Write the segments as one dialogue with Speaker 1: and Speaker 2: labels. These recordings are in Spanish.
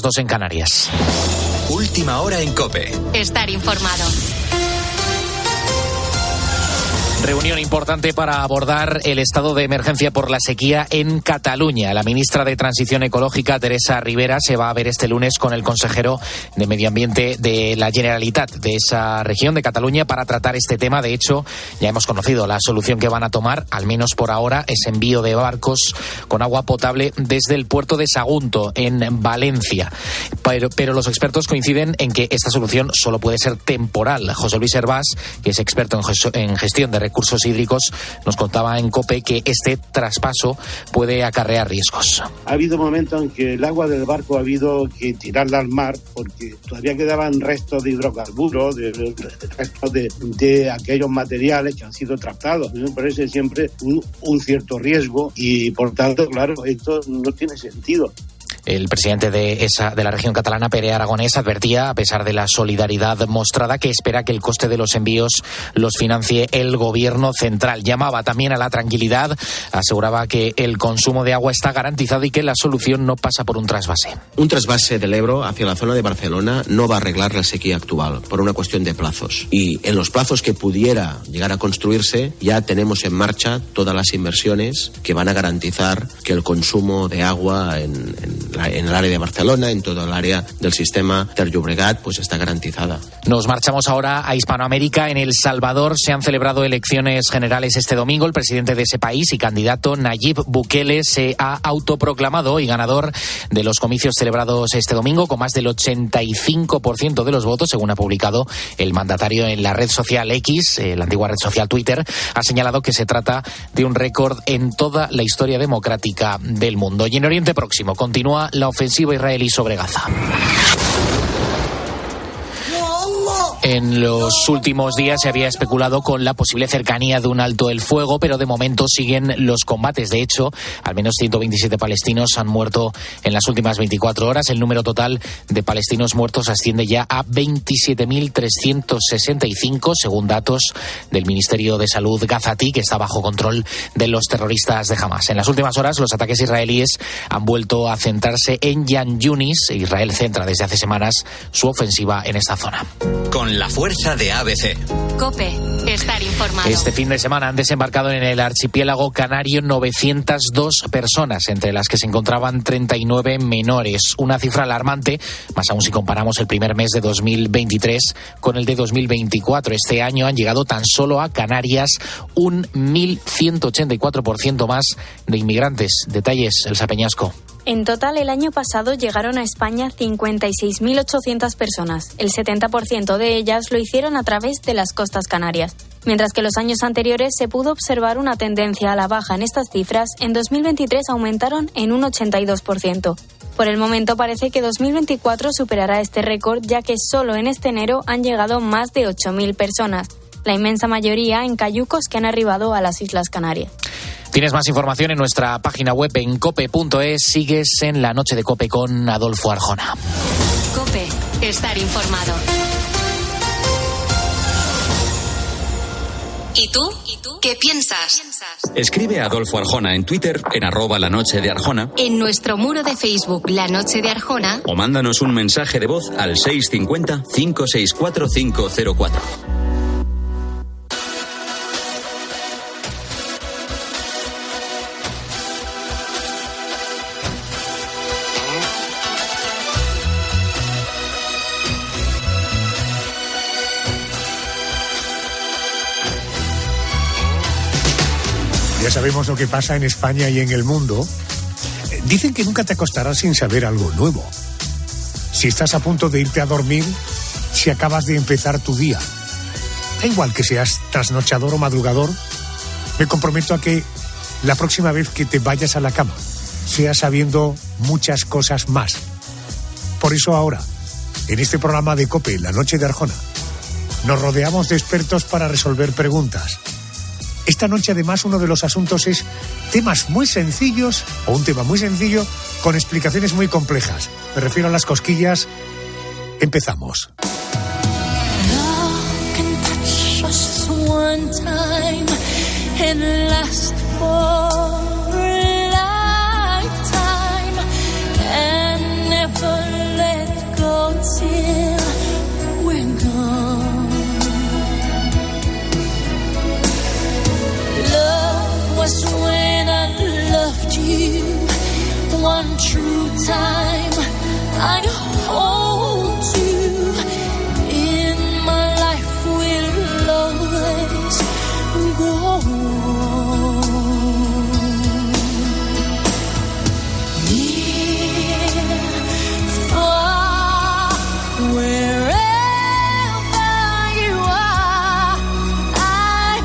Speaker 1: 2 en Canarias.
Speaker 2: Última hora en COPE.
Speaker 3: Estar informado.
Speaker 1: Reunión importante para abordar el estado de emergencia por la sequía en Cataluña. La ministra de Transición Ecológica, Teresa Ribera, se va a ver este lunes con el consejero de Medio Ambiente de la Generalitat de esa región de Cataluña para tratar este tema. De hecho, ya hemos conocido la solución que van a tomar, al menos por ahora, es envío de barcos con agua potable desde el puerto de Sagunto, en Valencia. Pero los expertos coinciden en que esta solución solo puede ser temporal. José Luis Hervás, que es experto en gestión de recursos hídricos, nos contaba en COPE que este traspaso puede acarrear riesgos.
Speaker 4: Ha habido momentos en que el agua del barco ha habido que tirarla al mar porque todavía quedaban restos de hidrocarburos, restos de aquellos materiales que han sido tratados. Me parece siempre un cierto riesgo y, por tanto, claro, esto no tiene sentido.
Speaker 1: El presidente de la región catalana, Pere Aragonès, advertía, a pesar de la solidaridad mostrada, que espera que el coste de los envíos los financie el gobierno central. Llamaba también a la tranquilidad, aseguraba que el consumo de agua está garantizado y que la solución no pasa por un trasvase.
Speaker 5: Un trasvase del Ebro hacia la zona de Barcelona no va a arreglar la sequía actual, por una cuestión de plazos. Y en los plazos que pudiera llegar a construirse, ya tenemos en marcha todas las inversiones que van a garantizar que el consumo de agua en el área de Barcelona, en todo el área del sistema Ter Llobregat, pues está garantizada.
Speaker 1: Nos marchamos ahora a Hispanoamérica. En El Salvador se han celebrado elecciones generales este domingo. El presidente de ese país y candidato, Nayib Bukele, se ha autoproclamado hoy ganador de los comicios celebrados este domingo con más del 85% de los votos, según ha publicado el mandatario en la red social X, la antigua red social Twitter. Ha señalado que se trata de un récord en toda la historia democrática del mundo. Y en Oriente Próximo continúa la ofensiva israelí sobre Gaza. En los últimos días se había especulado con la posible cercanía de un alto el fuego, pero de momento siguen los combates. De hecho, al menos 127 palestinos han muerto en las últimas 24 horas. El número total de palestinos muertos asciende ya a 27.365, según datos del Ministerio de Salud gazatí, que está bajo control de los terroristas de Hamas. En las últimas horas, los ataques israelíes han vuelto a centrarse en Yan Yunis. Israel centra desde hace semanas su ofensiva en esta zona.
Speaker 2: Con la fuerza de ABC.
Speaker 3: COPE. Estar informado.
Speaker 1: Este fin de semana han desembarcado en el archipiélago canario 902 personas, entre las que se encontraban 39 menores. Una cifra alarmante, más aún si comparamos el primer mes de 2023 con el de 2024. Este año han llegado tan solo a Canarias un 1.184% más de inmigrantes. Detalles, Elsa Peñasco.
Speaker 6: En total, el año pasado llegaron a España 56.800 personas. El 70% de ellas lo hicieron a través de las costas canarias. Mientras que los años anteriores se pudo observar una tendencia a la baja en estas cifras, en 2023 aumentaron en un 82%. Por el momento parece que 2024 superará este récord, ya que solo en este enero han llegado más de 8.000 personas. La inmensa mayoría en cayucos que han arribado a las Islas Canarias.
Speaker 1: Tienes más información en nuestra página web en cope.es. Sigues en La Noche de COPE con Adolfo Arjona.
Speaker 3: COPE. Estar informado. ¿Y tú? ¿Qué piensas?
Speaker 2: Escribe a Adolfo Arjona en Twitter, en @lanochedearjona.
Speaker 3: En nuestro muro de Facebook, La Noche de Arjona.
Speaker 2: O mándanos un mensaje de voz al 650 564 504.
Speaker 7: Ya sabemos lo que pasa en España y en el mundo. Dicen que nunca te acostarás sin saber algo nuevo. Si estás a punto de irte a dormir, si acabas de empezar tu día. Da igual que seas trasnochador o madrugador, me comprometo a que la próxima vez que te vayas a la cama, seas sabiendo muchas cosas más. Por eso ahora, en este programa de COPE, La Noche de Arjona, nos rodeamos de expertos para resolver preguntas. Esta noche, además, uno de los asuntos es temas muy sencillos, o un tema muy sencillo, con explicaciones muy complejas. Me refiero a las cosquillas. Empezamos.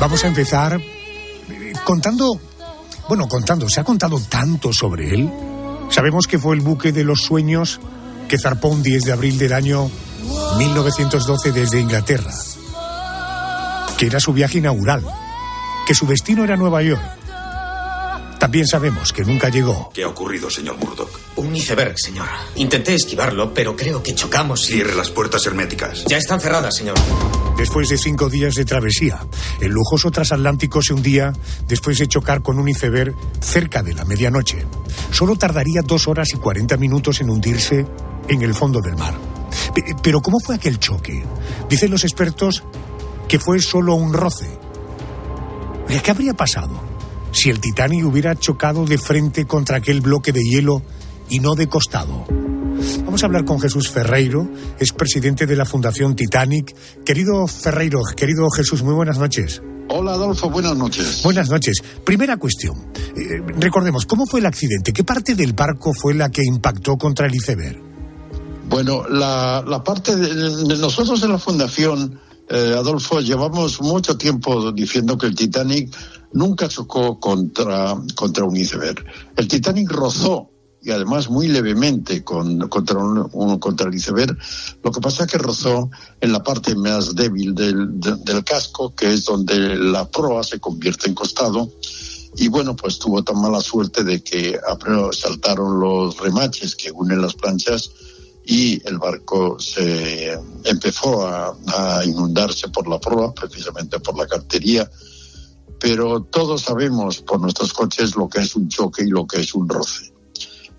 Speaker 7: Vamos a empezar contando, se ha contado tanto sobre él. Sabemos que fue el buque de los sueños que zarpó un 10 de abril del año 1912 desde Inglaterra, que era su viaje inaugural, que su destino era Nueva York. También sabemos que nunca llegó.
Speaker 8: ¿Qué ha ocurrido, señor Murdoch?
Speaker 9: Un iceberg, señor. Intenté esquivarlo, pero creo que chocamos y...
Speaker 8: Cierre las puertas herméticas.
Speaker 9: Ya están cerradas, señor.
Speaker 7: Después de 5 días de travesía, el lujoso transatlántico se hundía después de chocar con un iceberg cerca de la medianoche. Solo tardaría 2 horas y 40 minutos en hundirse en el fondo del mar. Pero ¿cómo fue aquel choque? Dicen los expertos que fue solo un roce. ¿Qué habría pasado si el Titanic hubiera chocado de frente contra aquel bloque de hielo y no de costado? Vamos a hablar con Jesús Ferreiro, es presidente de la Fundación Titanic. Querido Ferreiro, querido Jesús, muy buenas noches.
Speaker 10: Hola Adolfo, buenas noches.
Speaker 7: Buenas noches. Primera cuestión, recordemos, ¿cómo fue el accidente? ¿Qué parte del barco fue la que impactó contra el iceberg?
Speaker 10: Bueno, la parte de nosotros en la Fundación, Adolfo, llevamos mucho tiempo diciendo que el Titanic nunca chocó contra un iceberg. El Titanic rozó, y además muy levemente, contra el iceberg. Lo que pasa es que rozó en la parte más débil del casco, que es donde la proa se convierte en costado. Y bueno, pues tuvo tan mala suerte de que saltaron los remaches que unen las planchas y el barco se empezó a inundarse por la proa, precisamente por la cantería. Pero todos sabemos por nuestros coches lo que es un choque y lo que es un roce.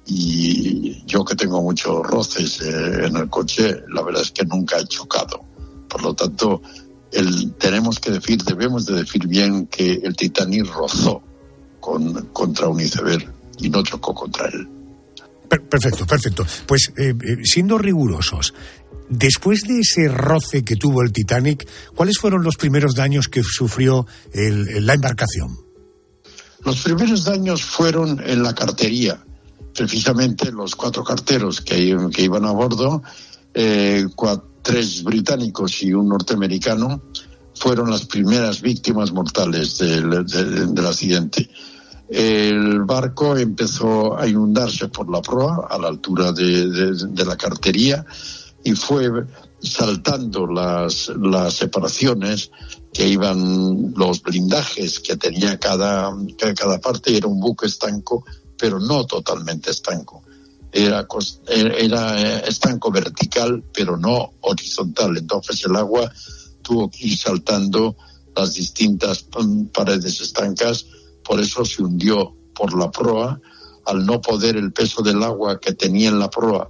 Speaker 10: Y yo, que tengo muchos roces en el coche, la verdad es que nunca he chocado. Por lo tanto, debemos de decir bien que el Titanic rozó contra un iceberg y no chocó contra él.
Speaker 7: Perfecto. Pues siendo rigurosos, después de ese roce que tuvo el Titanic, ¿cuáles fueron los primeros daños que sufrió la embarcación?
Speaker 10: Los primeros daños fueron en la cartería. Precisamente los 4 carteros que iban a bordo, 3 británicos y un norteamericano, fueron las primeras víctimas mortales del accidente. El barco empezó a inundarse por la proa a la altura de la cartería y fue saltando las separaciones que iban, los blindajes que tenía cada parte. Era un buque estanco, pero no totalmente estanco. Era estanco vertical, pero no horizontal. Entonces el agua tuvo que ir saltando las distintas paredes estancas. Por eso se hundió por la proa. Al no poder el peso del agua que tenía en la proa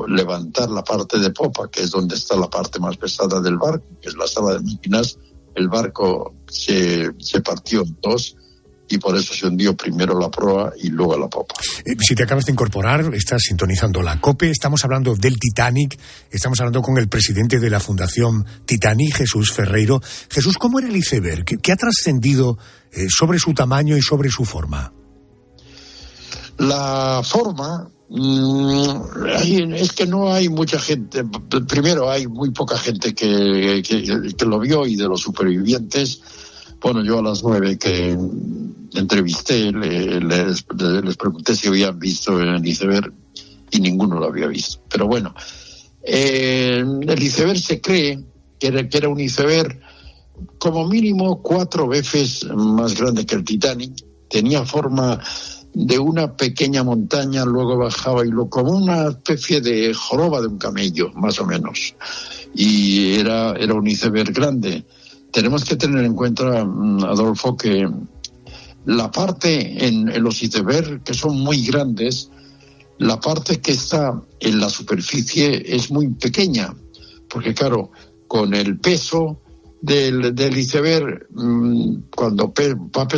Speaker 10: levantar la parte de popa, que es donde está la parte más pesada del barco, que es la sala de máquinas, el barco se partió en 2 y por eso se hundió primero la proa y luego la popa.
Speaker 7: Si te acabas de incorporar, estás sintonizando la COPE, estamos hablando del Titanic, estamos hablando con el presidente de la Fundación Titanic, Jesús Ferreiro. Jesús, ¿cómo era el iceberg? ¿Qué ha trascendido sobre su tamaño y sobre su forma?
Speaker 10: La forma... es que no hay mucha gente. Primero, hay muy poca gente que lo vio, y de los supervivientes, bueno, yo a las 9 que entrevisté les pregunté si habían visto el iceberg y ninguno lo había visto. Pero bueno, el iceberg se cree que era un iceberg como mínimo 4 veces más grande que el Titanic. Tenía forma de una pequeña montaña, luego bajaba como una especie de joroba de un camello, más o menos. Y era un iceberg grande. Tenemos que tener en cuenta, Adolfo, que la parte en los icebergs, que son muy grandes, la parte que está en la superficie es muy pequeña, porque claro, con el peso del iceberg, cuando va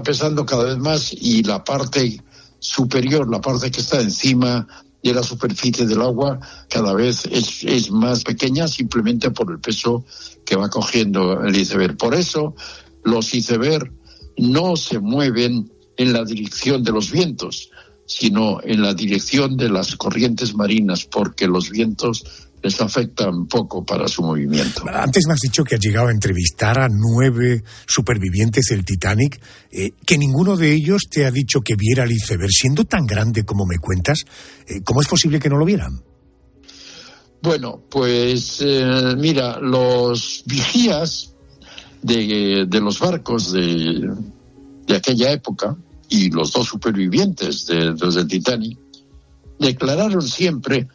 Speaker 10: pesando cada vez más, y la parte superior, la parte que está encima de la superficie del agua, cada vez es más pequeña, simplemente por el peso que va cogiendo el iceberg. Por eso los icebergs no se mueven en la dirección de los vientos, sino en la dirección de las corrientes marinas, porque los vientos les afectan poco para su movimiento.
Speaker 7: Antes me has dicho que has llegado a entrevistar a 9 supervivientes del Titanic, que ninguno de ellos te ha dicho que viera el iceberg. Siendo tan grande como me cuentas, ¿cómo es posible que no lo vieran?
Speaker 10: Bueno, pues mira, los vigías de los barcos de aquella época y los 2 supervivientes de los del Titanic declararon siempre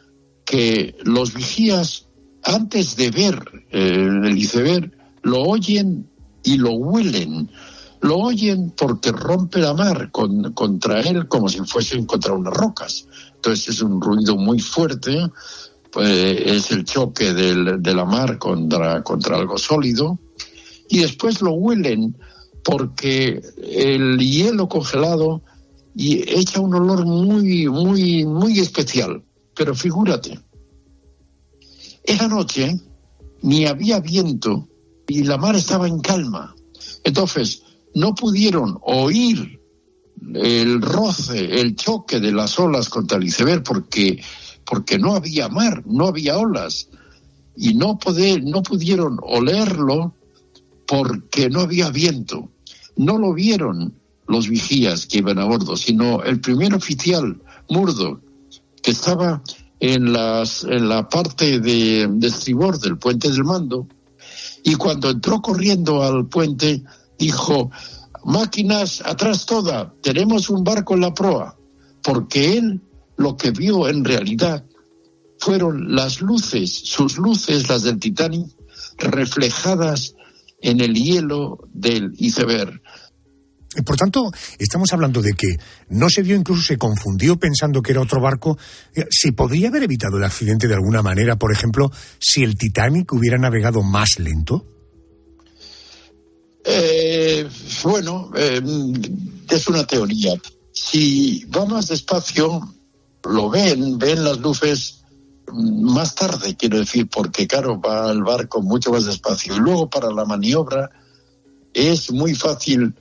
Speaker 10: que los vigías, antes de ver el iceberg, lo oyen y lo huelen. Lo oyen porque rompe la mar contra él como si fuesen contra unas rocas. Entonces es un ruido muy fuerte, es el choque de la mar contra algo sólido. Y después lo huelen porque el hielo congelado echa un olor muy, muy, muy especial. Pero figúrate, esa noche ni había viento y la mar estaba en calma. Entonces no pudieron oír el roce, el choque de las olas contra el iceberg porque no había mar, no había olas. Y no pudieron olerlo porque no había viento. No lo vieron los vigías que iban a bordo, sino el primer oficial, Murdoch, que estaba en la parte de estribor del puente del mando, y cuando entró corriendo al puente dijo: máquinas, atrás toda, tenemos un barco en la proa, porque él lo que vio en realidad fueron las luces, sus luces, las del Titanic, reflejadas en el hielo del iceberg.
Speaker 7: Por tanto, estamos hablando de que no se vio, incluso se confundió pensando que era otro barco. ¿Se podría haber evitado el accidente de alguna manera, por ejemplo, si el Titanic hubiera navegado más lento?
Speaker 10: Bueno, es una teoría. Si va más despacio, lo ven las luces más tarde, quiero decir, porque claro, va el barco mucho más despacio. Y luego para la maniobra es muy fácil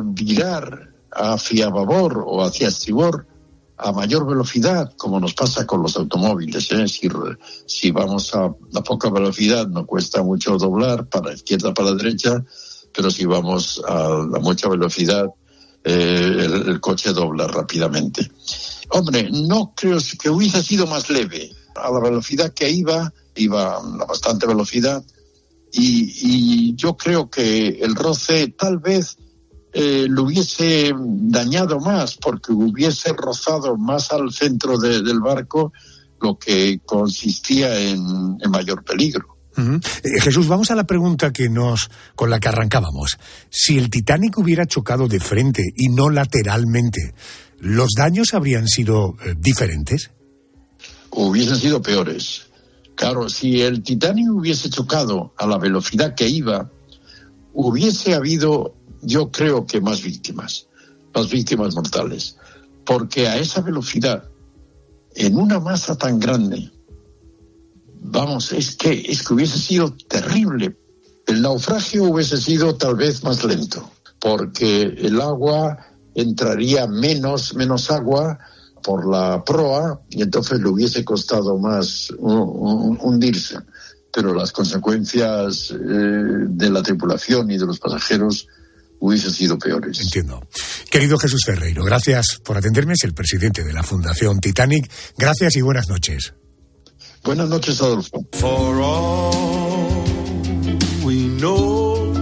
Speaker 10: virar hacia babor o hacia estribor a mayor velocidad, como nos pasa con los automóviles. Si vamos a poca velocidad no cuesta mucho doblar para la izquierda, para la derecha, pero si vamos a mucha velocidad el coche dobla rápidamente. Hombre, no creo que hubiese sido más leve. A la velocidad que iba a bastante velocidad, y yo creo que el roce tal vez lo hubiese dañado más, porque hubiese rozado más al centro del barco, lo que consistía en mayor peligro.
Speaker 7: Uh-huh. Jesús, vamos a la pregunta con la que arrancábamos. Si el Titanic hubiera chocado de frente y no lateralmente, ¿los daños habrían sido diferentes?
Speaker 10: Hubiesen sido peores. Claro, si el Titanic hubiese chocado a la velocidad que iba, hubiese habido, yo creo que más víctimas mortales. Porque a esa velocidad, en una masa tan grande, vamos, es que hubiese sido terrible. El naufragio hubiese sido tal vez más lento, porque el agua entraría menos agua por la proa, y entonces le hubiese costado más hundirse. Pero las consecuencias de la tripulación y de los pasajeros hubiesen sido peores.
Speaker 7: Entiendo. Querido Jesús Ferreiro, gracias por atenderme. Es el presidente de la Fundación Titanic. Gracias y buenas noches.
Speaker 10: Buenas noches, Adolfo.
Speaker 11: For all we know,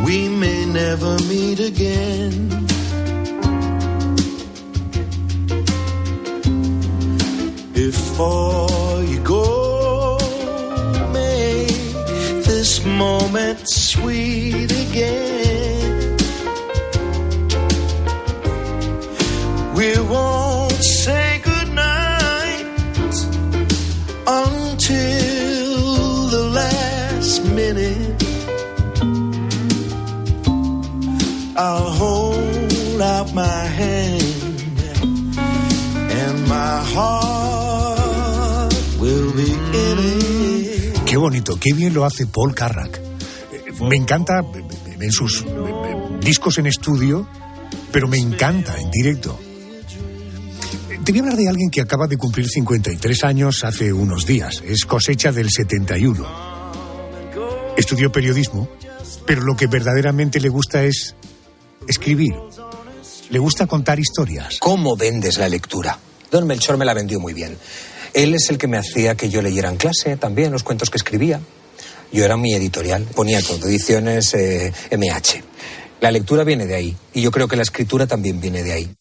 Speaker 11: we may never meet again. Before you go, make this moment sweet again. We won't say goodnight until the last minute. I'll hold out my hand and my heart.
Speaker 7: Qué bonito, qué bien lo hace Paul Carrack. Me encanta en sus discos en estudio pero me encanta en directo. Te voy a hablar de alguien que acaba de cumplir 53 años hace unos días. Es cosecha del 71. Estudió periodismo, pero lo que verdaderamente le gusta es escribir. Le gusta contar historias.
Speaker 12: ¿Cómo vendes la lectura? Don Melchor me la vendió muy bien. Él es el que me hacía que yo leyera en clase también los cuentos que escribía. Yo era mi editorial, ponía todo, ediciones MH. La lectura viene de ahí, y yo creo que la escritura también viene de ahí.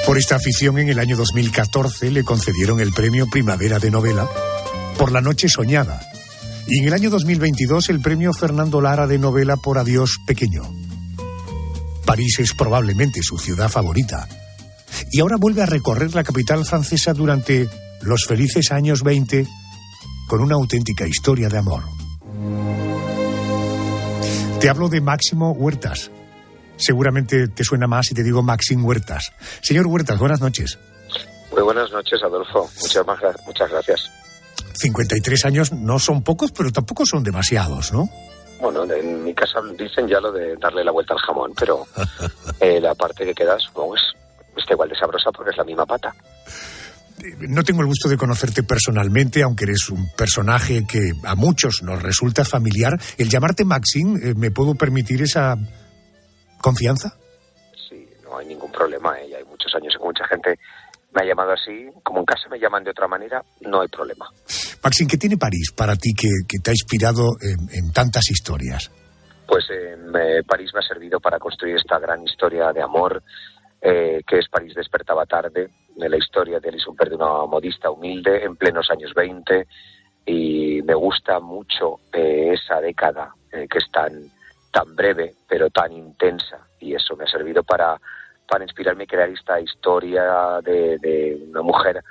Speaker 7: Por esta afición, en el año 2014 le concedieron el premio Primavera de Novela por La noche soñada. Y en el año 2022 el premio Fernando Lara de Novela por Adiós pequeño. París es probablemente su ciudad favorita. Y ahora vuelve a recorrer la capital francesa durante los felices años 20 con una auténtica historia de amor. Te hablo de Máximo Huertas. Seguramente te suena más si te digo Maxim Huertas. Señor Huertas, buenas noches.
Speaker 13: Muy buenas noches, Adolfo. Muchas gracias.
Speaker 7: 53 años no son pocos, pero tampoco son demasiados, ¿no?
Speaker 13: Bueno, en mi casa dicen ya lo de darle la vuelta al jamón, pero la parte que queda, supongo, está igual de sabrosa porque es la misma pata.
Speaker 7: No tengo el gusto de conocerte personalmente, aunque eres un personaje que a muchos nos resulta familiar. El llamarte Maxim, ¿me puedo permitir esa confianza?
Speaker 13: Sí, no hay ningún problema. Ya hay muchos años que mucha gente me ha llamado así. Como en casa me llaman de otra manera, no hay problema.
Speaker 7: Maxim, ¿qué tiene París para ti que te ha inspirado en tantas historias?
Speaker 13: Pues París me ha servido para construir esta gran historia de amor que es París despertaba tarde, de la historia de Alice Humbert, de una modista humilde en plenos años 20, y me gusta mucho esa década que es tan breve pero tan intensa, y eso me ha servido para inspirarme y crear esta historia de una mujer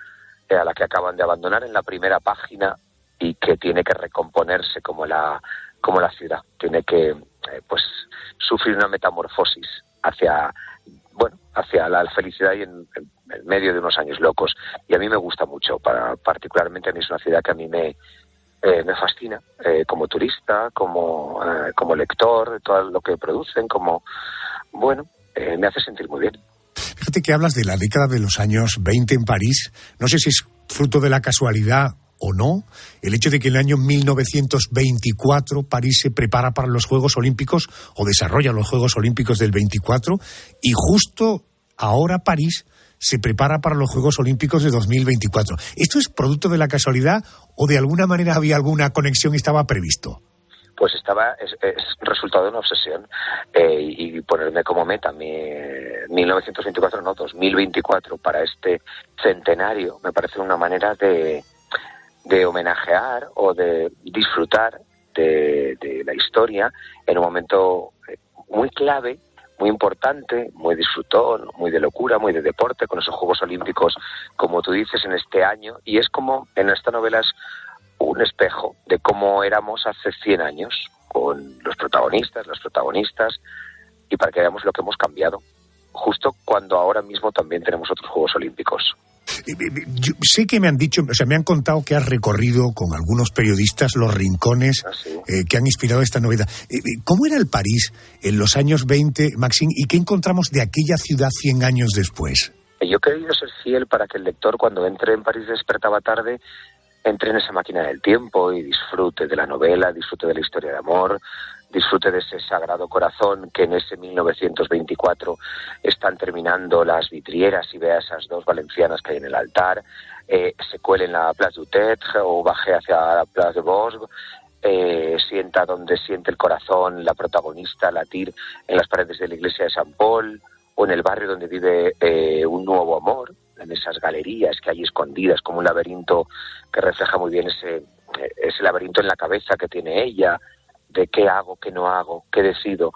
Speaker 13: a la que acaban de abandonar en la primera página y que tiene que recomponerse como la ciudad, tiene que sufrir una metamorfosis hacia la felicidad y en medio de unos años locos. Y a mí me gusta mucho, particularmente a mí es una ciudad que a mí me fascina, como turista, como lector, de todo lo que producen, me hace sentir muy bien.
Speaker 7: Fíjate que hablas de la década de los años 20 en París. No sé si es fruto de la casualidad o no, el hecho de que en el año 1924 París se prepara para los Juegos Olímpicos o desarrolla los Juegos Olímpicos del 24, y justo ahora París se prepara para los Juegos Olímpicos de 2024. ¿Esto es producto de la casualidad o de alguna manera había alguna conexión y estaba previsto?
Speaker 13: Pues es resultado de una obsesión, y ponerme como meta 1924, no, 2024 para este centenario, me parece una manera de homenajear o de disfrutar de la historia en un momento muy clave, muy importante, muy disfrutón, muy de locura, muy de deporte, con esos Juegos Olímpicos, como tú dices, en este año. Y es como, en esta novela es un espejo de cómo éramos hace 100 años, con los protagonistas, las protagonistas, y para que veamos lo que hemos cambiado, justo cuando ahora mismo también tenemos otros Juegos Olímpicos.
Speaker 7: Yo sé que me han contado que has recorrido con algunos periodistas los rincones que han inspirado esta novela. ¿Cómo era el París en los años 20, Maxim, y qué encontramos de aquella ciudad 100 años después?
Speaker 13: Yo he querido ser fiel para que el lector, cuando entre en París despertaba tarde, entre en esa máquina del tiempo y disfrute de la novela, disfrute de la historia de amor, disfrute de ese sagrado corazón que en ese 1924 están terminando las vidrieras y vea esas dos valencianas que hay en el altar, se cuele en la Place du Tetre o baje hacia la Place de Bosque, sienta donde siente el corazón la protagonista latir en las paredes de la iglesia de San Paul, o en el barrio donde vive un nuevo amor, en esas galerías que hay escondidas como un laberinto que refleja muy bien ese laberinto en la cabeza que tiene ella, de qué hago, qué no hago, qué decido,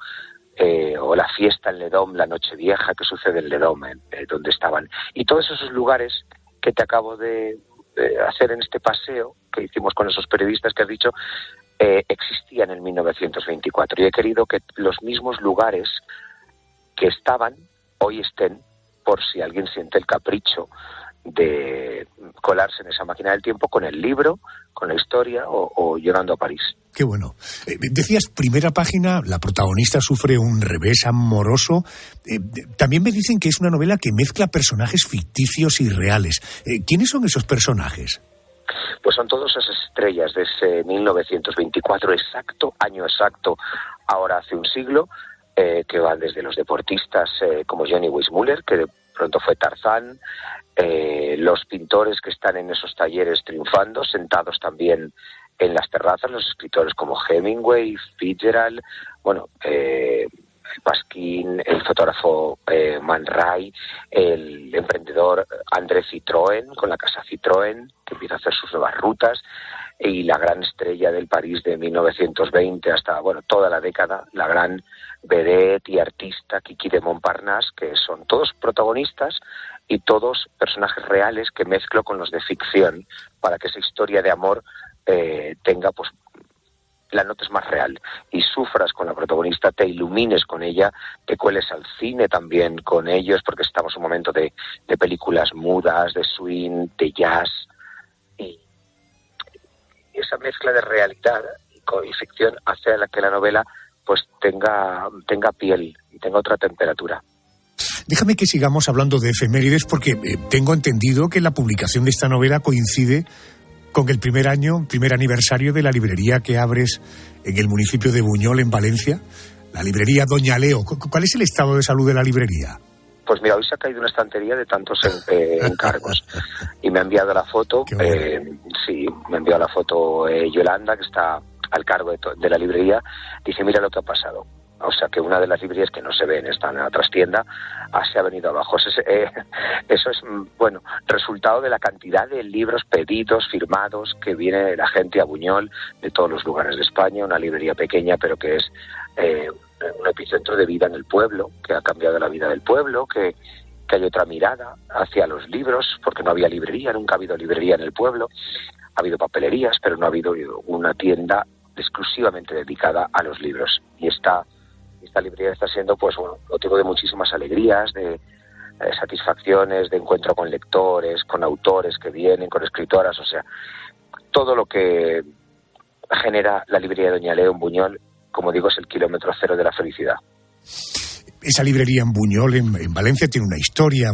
Speaker 13: o la fiesta en Ledom, la noche vieja que sucede en Ledom, donde estaban. Y todos esos lugares que te acabo de hacer en este paseo que hicimos con esos periodistas que has dicho, existían en 1924. Y he querido que los mismos lugares que estaban, hoy estén, por si alguien siente el capricho de colarse en esa máquina del tiempo con el libro, con la historia o llegando a París.
Speaker 7: Qué bueno. Decías, primera página, la protagonista sufre un revés amoroso. También me dicen que es una novela que mezcla personajes ficticios y reales. ¿Quiénes son esos personajes?
Speaker 13: Pues son todas esas estrellas de ese 1924 exacto, año exacto, ahora hace un siglo, que van desde los deportistas como Johnny Weissmuller, que de pronto fue Tarzán, los pintores que están en esos talleres triunfando, sentados también en las terrazas, los escritores como Hemingway, Fitzgerald, Pasquin, el fotógrafo Man Ray, el emprendedor André Citroën, con la casa Citroën, que empieza a hacer sus nuevas rutas, y la gran estrella del París de 1920 hasta toda la década, la gran vedette y artista Kiki de Montparnasse, que son todos protagonistas y todos personajes reales que mezclo con los de ficción para que esa historia de amor tenga la nota es más real y sufras con la protagonista, te ilumines con ella, te cueles al cine también con ellos, porque estamos en un momento de películas mudas, de swing, de jazz, y esa mezcla de realidad y ficción hace a que la novela tenga piel y tenga otra temperatura.
Speaker 7: Déjame que sigamos hablando de efemérides, porque tengo entendido que la publicación de esta novela coincide con el primer aniversario de la librería que abres en el municipio de Buñol, en Valencia, la librería Doña Leo. ¿Cuál es el estado de salud de la librería?
Speaker 13: Pues mira, hoy se ha caído una estantería de tantos encargos y me ha enviado la foto, sí, me ha enviado la foto Yolanda, que está al cargo de la librería, dice, mira lo que ha pasado. O sea, que una de las librerías que no se ven, está en la trastienda, se ha venido abajo. Eso es, resultado de la cantidad de libros pedidos, firmados, que viene la gente a Buñol, de todos los lugares de España, una librería pequeña, pero que es un epicentro de vida en el pueblo, que ha cambiado la vida del pueblo, que hay otra mirada hacia los libros, porque no había librería, nunca ha habido librería en el pueblo. Ha habido papelerías, pero no ha habido una tienda exclusivamente dedicada a los libros. Y esta librería está siendo motivo de muchísimas alegrías, de satisfacciones, de encuentro con lectores, con autores que vienen, con escritoras, o sea, todo lo que genera la librería de Doña Leo en Buñol, como digo, es el kilómetro cero de la felicidad.
Speaker 7: Esa librería en Buñol, en Valencia, tiene una historia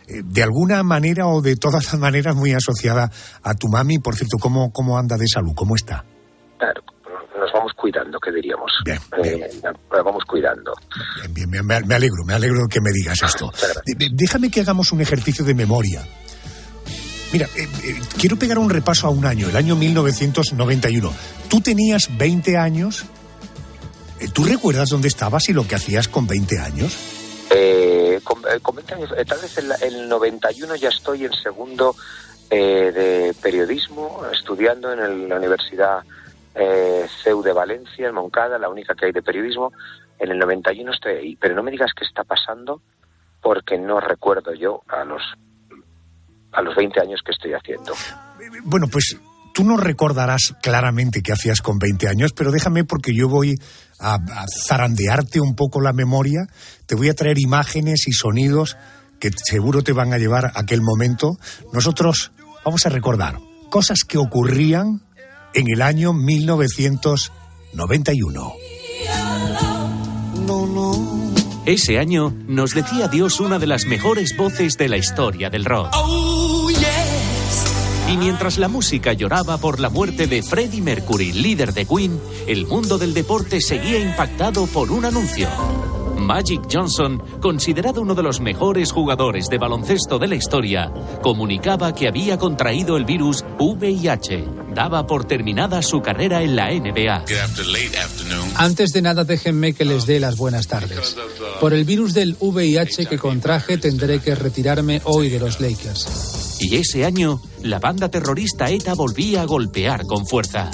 Speaker 7: de alguna manera o de todas las maneras muy asociada a tu mami. Por cierto, ¿cómo anda de salud? ¿Cómo está?
Speaker 13: Claro, nos vamos cuidando, ¿qué diríamos?
Speaker 7: Bien.
Speaker 13: Vamos cuidando.
Speaker 7: Bien, me alegro que me digas esto. Déjame que hagamos un ejercicio de memoria. Mira, quiero pegar un repaso a un año, el año 1991. Tú tenías 20 años. ¿Tú recuerdas dónde estabas y lo que hacías con 20 años?
Speaker 13: Con 20 años, tal vez en el 91 ya estoy en segundo de periodismo, estudiando en la Universidad CEU de Valencia, en Moncada, la única que hay de periodismo. En el 91 estoy ahí, pero no me digas qué está pasando, porque no recuerdo yo a los 20 años que estoy haciendo.
Speaker 7: Bueno, pues tú no recordarás claramente qué hacías con 20 años, pero déjame, porque yo voy a zarandearte un poco la memoria. Te voy a traer imágenes y sonidos que seguro te van a llevar a aquel momento. Nosotros vamos a recordar cosas que ocurrían en el año 1991.
Speaker 14: Ese año nos decía adiós una de las mejores voces de la historia del rock. Y mientras la música lloraba por la muerte de Freddie Mercury, líder de Queen, el mundo del deporte seguía impactado por un anuncio. Magic Johnson, considerado uno de los mejores jugadores de baloncesto de la historia, comunicaba que había contraído el virus VIH. Daba por terminada su carrera en la NBA.
Speaker 15: Antes de nada, déjenme que les dé las buenas tardes. Por el virus del VIH que contraje, tendré que retirarme hoy de los Lakers.
Speaker 14: Y ese año, la banda terrorista ETA volvía a golpear con fuerza.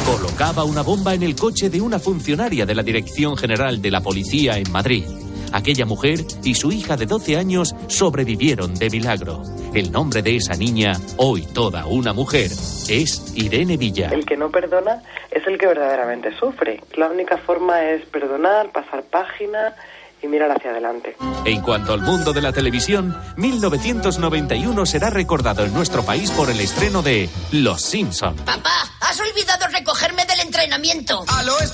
Speaker 14: Colocaba una bomba en el coche de una funcionaria de la Dirección General de la Policía en Madrid. Aquella mujer y su hija de 12 años sobrevivieron de milagro. El nombre de esa niña, hoy toda una mujer, es Irene Villa.
Speaker 16: El que no perdona es el que verdaderamente sufre. La única forma es perdonar, pasar página y mirar hacia adelante.
Speaker 14: En cuanto al mundo de la televisión, 1991 será recordado en nuestro país por el estreno de Los Simpson.
Speaker 17: Papá, has olvidado recogerme del entrenamiento.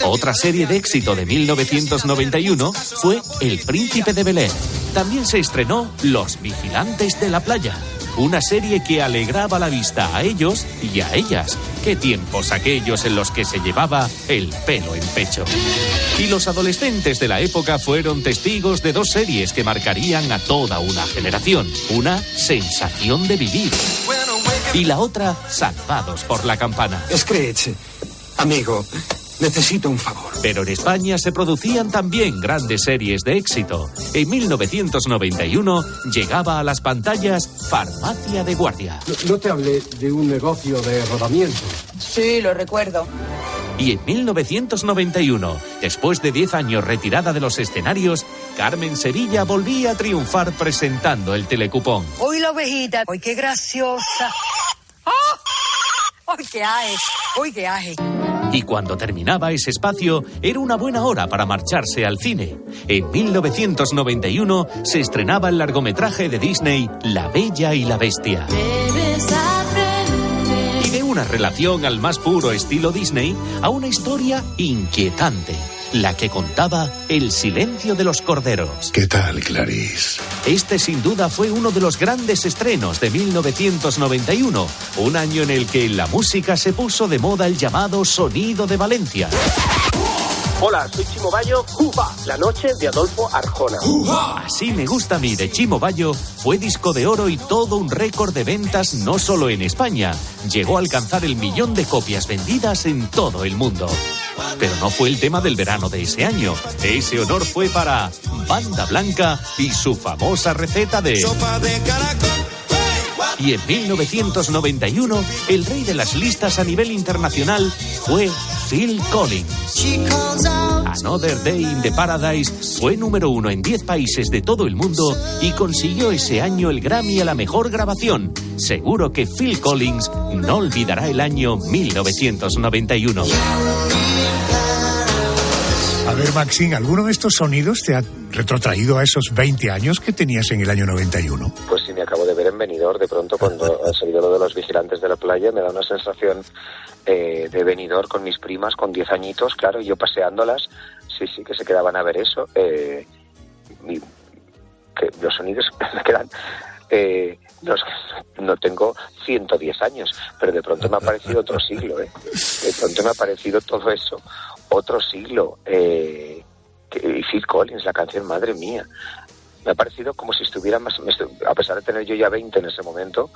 Speaker 14: Otra serie de éxito de 1991 fue El Príncipe de Belén. También se estrenó Los Vigilantes de la Playa, una serie que alegraba la vista a ellos y a ellas. Qué tiempos aquellos en los que se llevaba el pelo en pecho. Y los adolescentes de la época fueron testigos de dos series que marcarían a toda una generación. Una, Sensación de Vivir, y la otra, Salvados por la Campana.
Speaker 12: Screech, amigo, necesito un favor.
Speaker 14: Pero en España se producían también grandes series de éxito. En 1991 llegaba a las pantallas Farmacia de Guardia.
Speaker 18: No te hablé de un negocio de rodamiento.
Speaker 17: Sí, lo recuerdo.
Speaker 14: Y en 1991, después de 10 años retirada de los escenarios, Carmen Sevilla volvía a triunfar presentando el Telecupón.
Speaker 17: Hoy la ovejita, hoy qué graciosa. ¡Oh! ¡Hoy qué aje! ¡Hoy qué aje!
Speaker 14: Y cuando terminaba ese espacio, era una buena hora para marcharse al cine. En 1991 se estrenaba el largometraje de Disney La Bella y la Bestia. Y de una relación al más puro estilo Disney a una historia inquietante, la que contaba El silencio de los corderos.
Speaker 19: ¿Qué tal, Clarice?
Speaker 14: Este sin duda fue uno de los grandes estrenos de 1991, un año en el que en la música se puso de moda el llamado sonido de Valencia.
Speaker 20: Hola, soy Chimo Bayo, la noche de Adolfo Arjona.
Speaker 14: Así me gusta a mí de Chimo Bayo fue disco de oro y todo un récord de ventas no solo en España, llegó a alcanzar el 1.000.000 de copias vendidas en todo el mundo. Pero no fue el tema del verano de ese año. Ese honor fue para Banda Blanca y su famosa receta de sopa de caracol. Y en 1991, el rey de las listas a nivel internacional fue Phil Collins. Another Day in the Paradise fue número 1 en 10 países de todo el mundo y consiguió ese año el Grammy a la mejor grabación. Seguro que Phil Collins no olvidará el año 1991.
Speaker 7: A ver, Maxine, ¿alguno de estos sonidos te ha retrotraído a esos 20 años que tenías en el año 91?
Speaker 13: Pues sí, me acabo de ver en Benidorm. De pronto, cuando ha salido lo de Los Vigilantes de la Playa, me da una sensación de Benidorm con mis primas, con 10 añitos, claro, y yo paseándolas. Sí, que se quedaban a ver eso. Que los sonidos me quedan... no tengo 110 años, pero de pronto me ha parecido otro siglo, De pronto me ha parecido todo eso, otro siglo. Y Phil Collins, la canción, madre mía, me ha parecido como si estuviera más, a pesar de tener yo ya 20 en ese momento,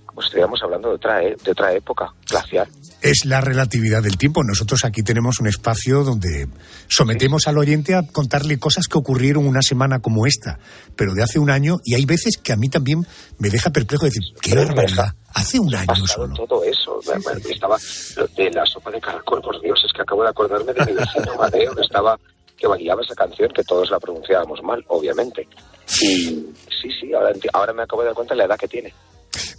Speaker 13: como si estuviéramos hablando de otra época glacial.
Speaker 7: Es la relatividad del tiempo. Nosotros aquí tenemos un espacio donde sometemos al oyente a contarle cosas que ocurrieron una semana como esta, pero de hace un año, y hay veces que a mí también me deja perplejo decir, qué barbaridad, hace un año solo.
Speaker 13: Todo eso, estaba de la sopa de caracol, por Dios, es que acabo de acordarme de mi vecino Mateo, que bailaba esa canción, que todos la pronunciábamos mal, obviamente. Y sí, ahora me acabo de dar cuenta de la edad que tiene.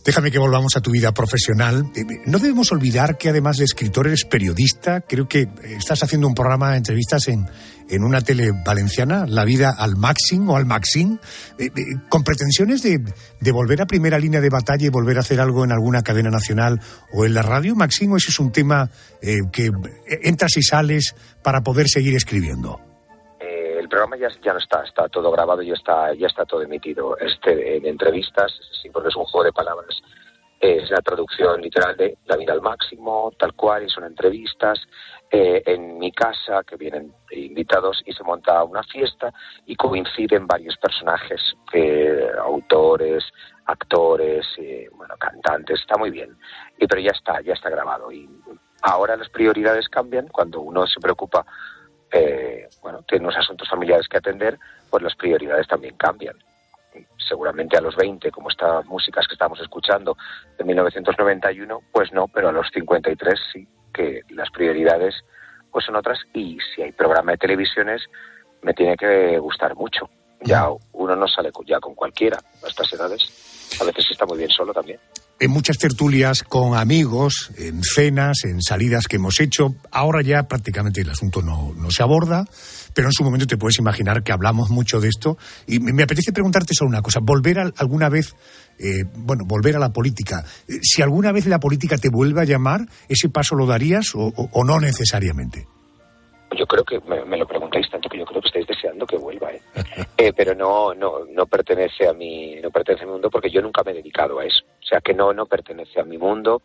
Speaker 7: Déjame que volvamos a tu vida profesional. No debemos olvidar que además de escritor eres periodista. Creo que estás haciendo un programa de entrevistas en una tele valenciana, La Vida al Maxim o al Maxim, con pretensiones de volver a primera línea de batalla y volver a hacer algo en alguna cadena nacional o en la radio, Maxim, o ese es un tema que entras y sales para poder seguir escribiendo.
Speaker 13: El programa ya no está todo grabado y ya está todo emitido. En entrevistas, sí, porque es un juego de palabras. Es la traducción literal de La Vida al Máximo, tal cual, y son entrevistas. En mi casa, que vienen invitados, y se monta una fiesta y coinciden varios personajes, autores, actores, cantantes, está muy bien. Pero ya está grabado. Y ahora las prioridades cambian cuando uno se preocupa. Tiene unos asuntos familiares que atender, pues las prioridades también cambian. Seguramente a los 20, como estas músicas que estamos escuchando de 1991, pues no, pero a los 53 sí, que las prioridades pues son otras, y si hay programa de televisiones me tiene que gustar mucho. Ya uno no sale ya con cualquiera a estas edades. a veces está muy bien solo también.
Speaker 7: En muchas tertulias con amigos, en cenas, en salidas que hemos hecho, ahora ya prácticamente el asunto no se aborda, pero en su momento te puedes imaginar que hablamos mucho de esto. Y me apetece preguntarte solo una cosa, volver a la política. Si alguna vez la política te vuelve a llamar, ¿ese paso lo darías o no necesariamente?
Speaker 13: Yo creo que me lo preguntáis tanto que yo creo que estáis deseando que vuelva, pero no pertenece a mi mundo, porque yo nunca me he dedicado a eso. O sea, que no pertenece a mi mundo,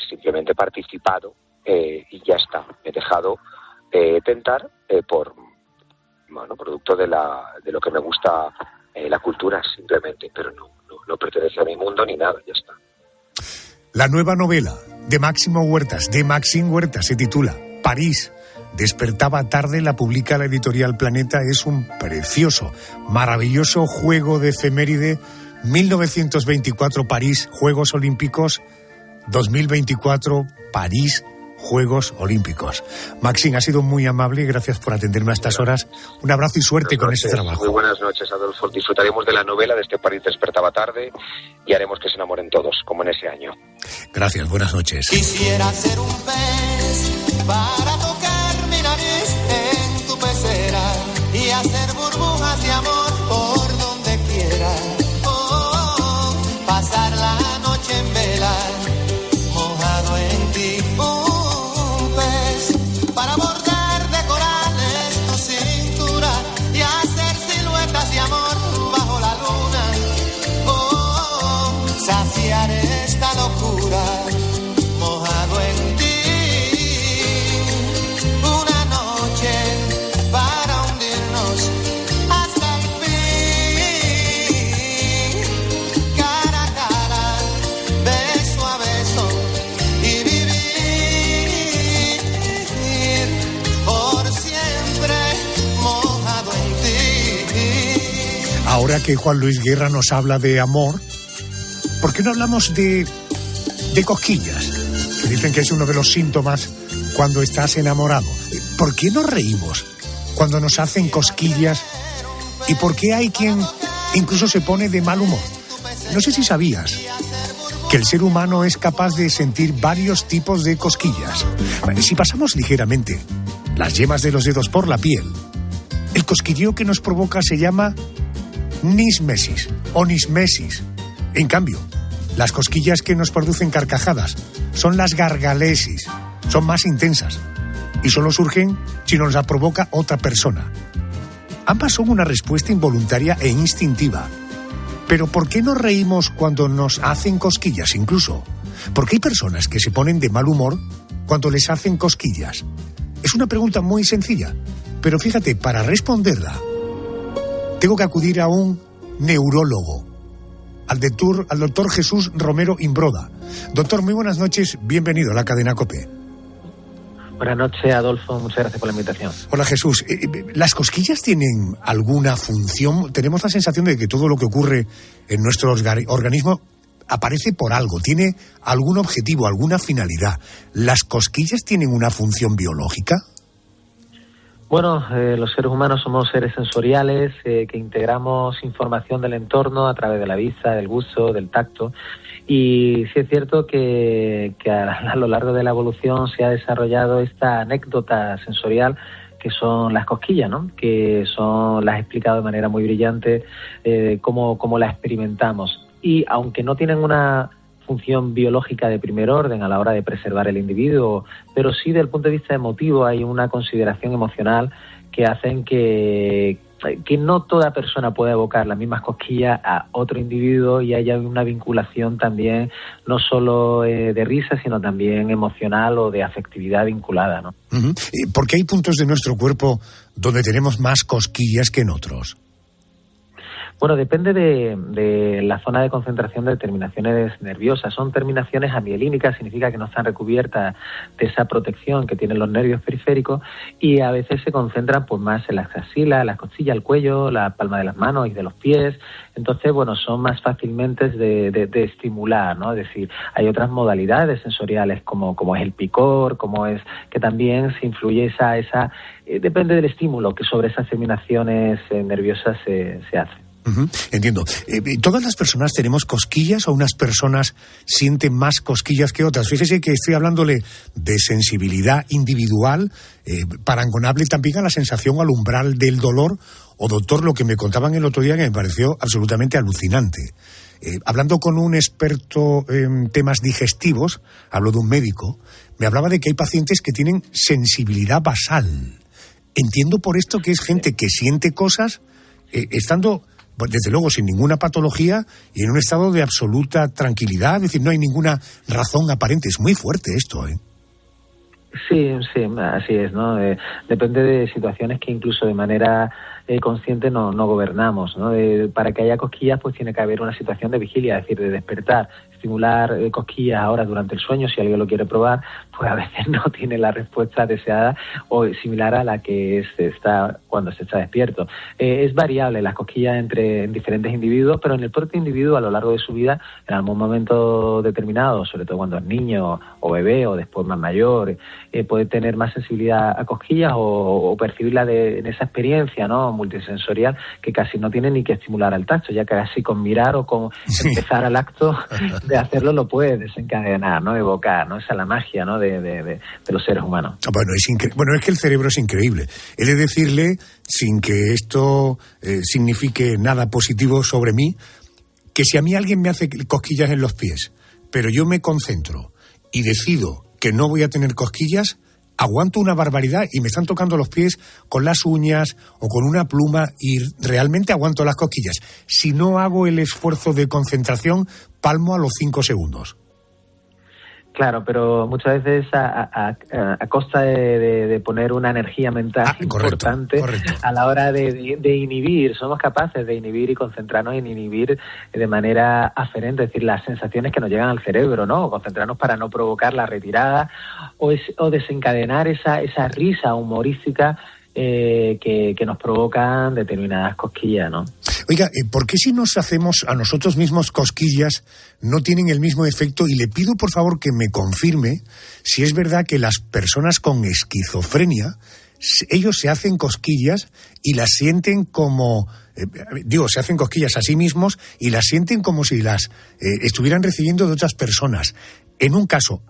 Speaker 13: simplemente he participado y ya está. Me he dejado tentar por producto de lo que me gusta la cultura, simplemente, pero no pertenece a mi mundo ni nada, ya está.
Speaker 7: La nueva novela de Maxime Huertas se titula París despertaba tarde, la publica la editorial Planeta. Es un precioso, maravilloso juego de efeméride. 1924 París, Juegos Olímpicos. 2024 París, Juegos Olímpicos. Maxime, ha sido muy amable, gracias por atenderme a estas horas. Un abrazo y suerte con este trabajo.
Speaker 13: Muy buenas noches, Adolfo. Disfrutaremos de la novela de este París despertaba tarde y haremos que se enamoren todos, como en ese año.
Speaker 7: Gracias, buenas noches.
Speaker 11: Quisiera ser un pez para tocar mi nariz en tu pecera y hacer burbujas de amor por donde quiera. Pasar la noche en vela, mojado en ti. Un pez para bordar de corales tu cintura y hacer siluetas de amor bajo la luna. Saciar esta locura, mojado en ti. Una noche para hundirnos hasta el fin. Cara a cara, beso a beso y vivir por siempre mojado en ti.
Speaker 7: Ahora que Juan Luis Guerra nos habla de amor, ¿por qué no hablamos de cosquillas? Que dicen que es uno de los síntomas cuando estás enamorado. ¿Por qué nos reímos cuando nos hacen cosquillas? ¿Y por qué hay quien incluso se pone de mal humor? No sé si sabías que el ser humano es capaz de sentir varios tipos de cosquillas. Si pasamos ligeramente las yemas de los dedos por la piel, el cosquilleo que nos provoca se llama nismesis o nismesis. En cambio, las cosquillas que nos producen carcajadas son las gargalesis, son más intensas y solo surgen si nos la provoca otra persona. Ambas son una respuesta involuntaria e instintiva. Pero ¿por qué nos reímos cuando nos hacen cosquillas incluso? Porque hay personas que se ponen de mal humor cuando les hacen cosquillas. Es una pregunta muy sencilla, pero fíjate, para responderla tengo que acudir a un neurólogo, al doctor Jesús Romero Imbroda. Doctor, muy buenas noches, bienvenido a la cadena COPE.
Speaker 16: Buenas noches, Adolfo, muchas gracias por la invitación.
Speaker 7: Hola, Jesús. ¿Las cosquillas tienen alguna función? Tenemos la sensación de que todo lo que ocurre en nuestro organismo aparece por algo, tiene algún objetivo, alguna finalidad. ¿Las cosquillas tienen una función biológica?
Speaker 16: Bueno, los seres humanos somos seres sensoriales que integramos información del entorno a través de la vista, del gusto, del tacto. Y sí es cierto que a lo largo de la evolución se ha desarrollado esta anécdota sensorial que son las cosquillas, ¿no? Que las he explicado de manera muy brillante cómo las experimentamos. Y aunque no tienen una función biológica de primer orden a la hora de preservar el individuo, pero sí desde el punto de vista emotivo hay una consideración emocional que hacen que no toda persona pueda evocar las mismas cosquillas a otro individuo y haya una vinculación también no solo de risa, sino también emocional o de afectividad vinculada, ¿no?
Speaker 7: ¿Por qué hay puntos de nuestro cuerpo donde tenemos más cosquillas que en otros?
Speaker 16: Bueno, depende de la zona de concentración de terminaciones nerviosas. Son terminaciones amielínicas, significa que no están recubiertas de esa protección que tienen los nervios periféricos y a veces se concentran pues más en las axilas, las costillas, el cuello, la palma de las manos y de los pies. Entonces, bueno, son más fácilmente de estimular, ¿no? Es decir, hay otras modalidades sensoriales como es el picor, como es que también se influye esa depende del estímulo que sobre esas terminaciones nerviosas se hace.
Speaker 7: Entiendo. ¿Todas las personas tenemos cosquillas o unas personas sienten más cosquillas que otras? Fíjese que estoy hablándole de sensibilidad individual, parangonable también a la sensación, al umbral del dolor. O doctor, lo que me contaban el otro día que me pareció absolutamente alucinante. Hablando con un experto en temas digestivos, hablo de un médico, me hablaba de que hay pacientes que tienen sensibilidad basal. Entiendo por esto que es gente que siente cosas estando, pues, desde luego, sin ninguna patología y en un estado de absoluta tranquilidad, es decir, no hay ninguna razón aparente. Es muy fuerte esto, ¿eh?
Speaker 16: Sí, así es, ¿no? Depende de situaciones que incluso de manera consciente no gobernamos, ¿no? Para que haya cosquillas, pues tiene que haber una situación de vigilia, es decir, de despertar, estimular cosquillas ahora durante el sueño, si alguien lo quiere probar, pues a veces no tiene la respuesta deseada o similar a la que se está cuando se está despierto. Es variable las cosquillas en diferentes individuos, pero en el propio individuo a lo largo de su vida, en algún momento determinado, sobre todo cuando es niño o bebé o después más mayor, puede tener más sensibilidad a cosquillas o percibirla en esa experiencia, ¿no?, multisensorial, que casi no tiene ni que estimular al tacto, ya que casi con mirar o con empezar al acto de hacerlo lo puede desencadenar, ¿no?, evocar, ¿no?, esa es la magia, ¿no?, de los seres humanos.
Speaker 7: Bueno, es que el cerebro es increíble. He de decirle, sin que esto signifique nada positivo sobre mí, que si a mí alguien me hace cosquillas en los pies, pero yo me concentro y decido que no voy a tener cosquillas, aguanto una barbaridad y me están tocando los pies con las uñas o con una pluma y realmente aguanto las cosquillas. Si no hago el esfuerzo de concentración, palmo a los 5 segundos.
Speaker 16: Claro, pero muchas veces a costa de poner una energía mental importante a la hora de inhibir. Somos capaces de inhibir y concentrarnos en inhibir de manera aferente, es decir, las sensaciones que nos llegan al cerebro, ¿no? Concentrarnos para no provocar la retirada o desencadenar esa risa humorística que nos provocan determinadas cosquillas, ¿no?
Speaker 7: Oiga, ¿por qué si nos hacemos a nosotros mismos cosquillas no tienen el mismo efecto? Y le pido, por favor, que me confirme si es verdad que las personas con esquizofrenia, ellos se hacen cosquillas y las sienten como... se hacen cosquillas a sí mismos y las sienten como si las estuvieran recibiendo de otras personas. En un caso,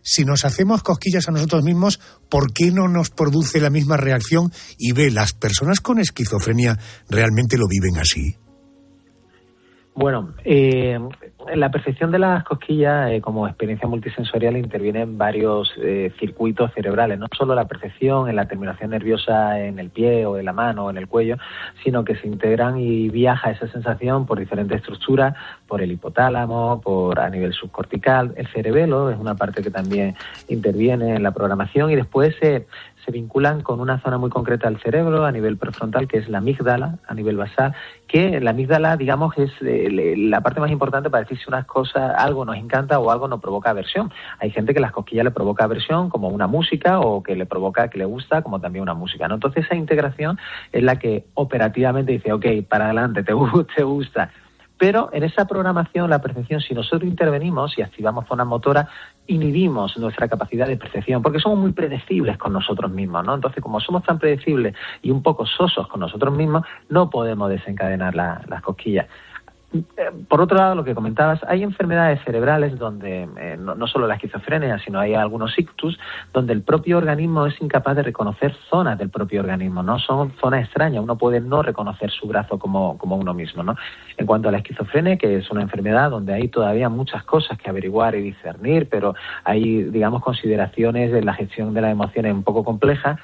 Speaker 7: si nos hacemos cosquillas a nosotros mismos, ¿por qué no nos produce la misma reacción? Y las personas con esquizofrenia realmente lo viven así.
Speaker 16: Bueno, la percepción de las cosquillas como experiencia multisensorial interviene en varios circuitos cerebrales, no solo la percepción en la terminación nerviosa en el pie o en la mano o en el cuello, sino que se integran y viaja esa sensación por diferentes estructuras, por el hipotálamo, a nivel subcortical. El cerebelo es una parte que también interviene en la programación y después se vinculan con una zona muy concreta del cerebro a nivel prefrontal, que es la amígdala, a nivel basal, que la amígdala, digamos, es la parte más importante para decir si unas cosas, algo nos encanta o algo nos provoca aversión. Hay gente que las cosquillas le provoca aversión, como una música, o que le provoca, que le gusta, como también una música, ¿no? Entonces esa integración es la que operativamente dice, ok, para adelante, te gusta. Pero en esa programación, la percepción, si nosotros intervenimos y activamos zonas motoras, inhibimos nuestra capacidad de percepción, porque somos muy predecibles con nosotros mismos, ¿no? Entonces, como somos tan predecibles y un poco sosos con nosotros mismos, no podemos desencadenar las cosquillas. Por otro lado, lo que comentabas, hay enfermedades cerebrales donde, no solo la esquizofrenia, sino hay algunos ictus, donde el propio organismo es incapaz de reconocer zonas del propio organismo, ¿no? Son zonas extrañas, uno puede no reconocer su brazo como uno mismo, ¿no? En cuanto a la esquizofrenia, que es una enfermedad donde hay todavía muchas cosas que averiguar y discernir, pero hay, digamos, consideraciones de la gestión de las emociones un poco complejas.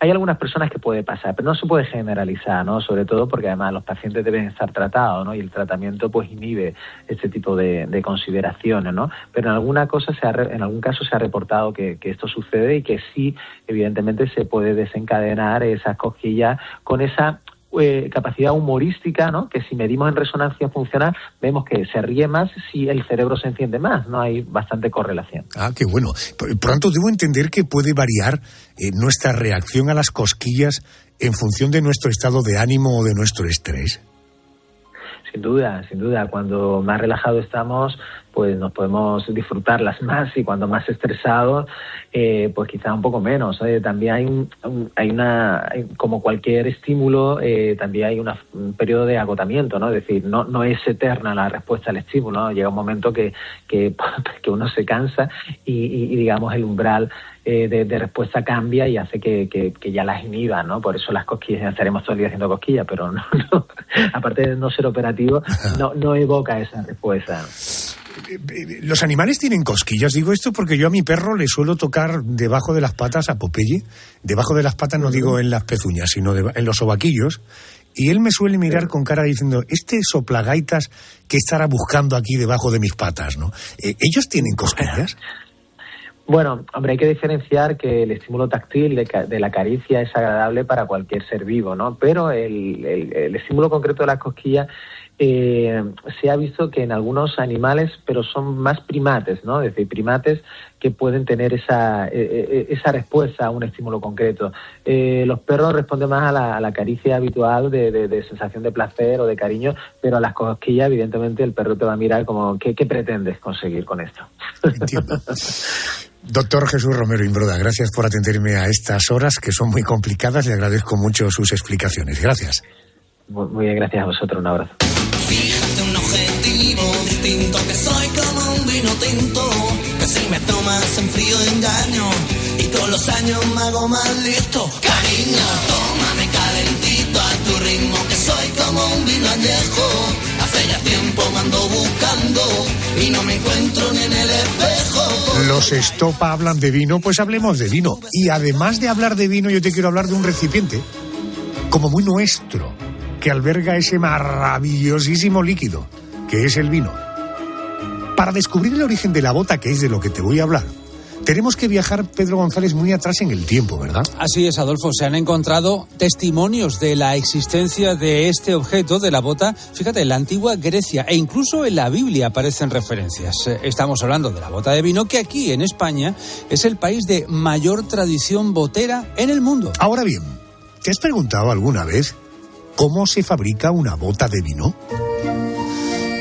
Speaker 16: Hay algunas personas que puede pasar, pero no se puede generalizar, ¿no? Sobre todo porque además los pacientes deben estar tratados, ¿no? Y el tratamiento pues inhibe este tipo de consideraciones, ¿no? Pero en algún caso se ha reportado que esto sucede y que sí, evidentemente, se puede desencadenar esas cosquillas con esa capacidad humorística, ¿no? Que si medimos en resonancia funcional vemos que se ríe más si el cerebro se enciende más, ¿no? Hay bastante correlación.
Speaker 7: Qué bueno. Por tanto, debo entender que puede variar nuestra reacción a las cosquillas en función de nuestro estado de ánimo o de nuestro estrés.
Speaker 16: Sin duda. Cuando más relajados estamos, pues nos podemos disfrutarlas más, y cuando más estresados, pues quizá un poco menos. También como cualquier estímulo, también hay un periodo de agotamiento, ¿no? Es decir, no es eterna la respuesta al estímulo, ¿no? Llega un momento que uno se cansa y digamos el umbral de respuesta cambia y hace que ya las inhiba, ¿no? Por eso las cosquillas, estaremos todo el día haciendo cosquillas, pero no, aparte de no ser operativo, no evoca esa respuesta.
Speaker 7: ¿Los animales tienen cosquillas? Digo esto porque yo a mi perro le suelo tocar debajo de las patas, a Popeye, debajo de las patas, no digo en las pezuñas, sino en los sobaquillos, y él me suele mirar con cara diciendo, este soplagaitas que estará buscando aquí debajo de mis patas, ¿no? ¿Ellos tienen cosquillas?
Speaker 16: Bueno, hombre, hay que diferenciar que el estímulo táctil de la caricia es agradable para cualquier ser vivo, ¿no? Pero el estímulo concreto de las cosquillas se ha visto que en algunos animales, pero son más primates, ¿no? Es decir, primates que pueden tener esa respuesta a un estímulo concreto. Los perros responden más a la caricia habitual de sensación de placer o de cariño, pero a las cosquillas, evidentemente, el perro te va a mirar como, ¿qué pretendes conseguir con esto?
Speaker 7: Entiendo. Doctor Jesús Romero Imbroda, gracias por atenderme a estas horas que son muy complicadas. Le agradezco mucho sus explicaciones. Gracias.
Speaker 16: Muy bien, gracias a vosotros. Un abrazo.
Speaker 11: Fíjate un objetivo distinto, que soy como un vino tinto, que si me tomas en frío engaño y con los años me hago más listo. Cariño, tómame calentito a tu ritmo, que soy como un vino añejo. Hace ya tiempo me ando buscando y no me encuentro ni en el espejo.
Speaker 7: Los Estopa hablan de vino, pues hablemos de vino. Y además de hablar de vino, yo te quiero hablar de un recipiente como muy nuestro, que alberga ese maravillosísimo líquido que es el vino. Para descubrir el origen de la bota, que es de lo que te voy a hablar, tenemos que viajar, Pedro González, muy atrás en el tiempo, ¿verdad?
Speaker 15: Así es, Adolfo. Se han encontrado testimonios de la existencia de este objeto, de la bota. Fíjate, en la antigua Grecia e incluso en la Biblia aparecen referencias. Estamos hablando de la bota de vino, que aquí en España es el país de mayor tradición botera en el mundo.
Speaker 7: Ahora bien, ¿te has preguntado alguna vez cómo se fabrica una bota de vino?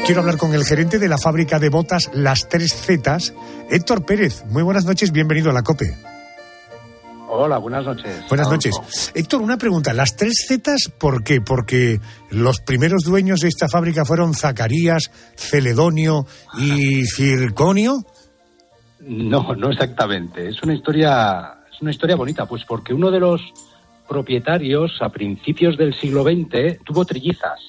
Speaker 7: Quiero hablar con el gerente de la fábrica de botas Las Tres Zetas, Héctor Pérez. Muy buenas noches, bienvenido a la COPE.
Speaker 19: Hola, buenas noches.
Speaker 7: Buenas noches. Héctor, una pregunta. ¿Las Tres Zetas por qué? ¿Porque los primeros dueños de esta fábrica fueron Zacarías, Celedonio y Circonio?
Speaker 19: No exactamente. Es una historia bonita, pues porque uno de los propietarios a principios del siglo XX tuvo trillizas.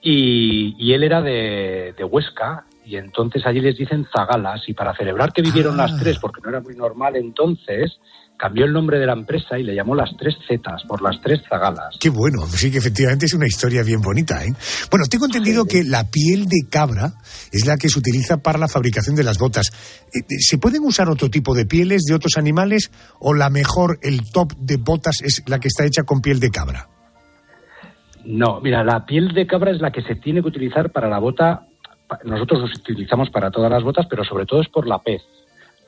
Speaker 19: Y él era de Huesca, y entonces allí les dicen zagalas, y para celebrar que vivieron las tres, porque no era muy normal entonces, cambió el nombre de la empresa y le llamó Las Tres Zetas, por las tres zagalas.
Speaker 7: Qué bueno, sí que efectivamente es una historia bien bonita, ¿eh? Bueno, tengo entendido que la piel de cabra es la que se utiliza para la fabricación de las botas. ¿Se pueden usar otro tipo de pieles de otros animales o la mejor, el top de botas es la que está hecha con piel de cabra?
Speaker 19: No, mira, la piel de cabra es la que se tiene que utilizar para la bota. Nosotros los utilizamos para todas las botas, pero sobre todo es por la pez.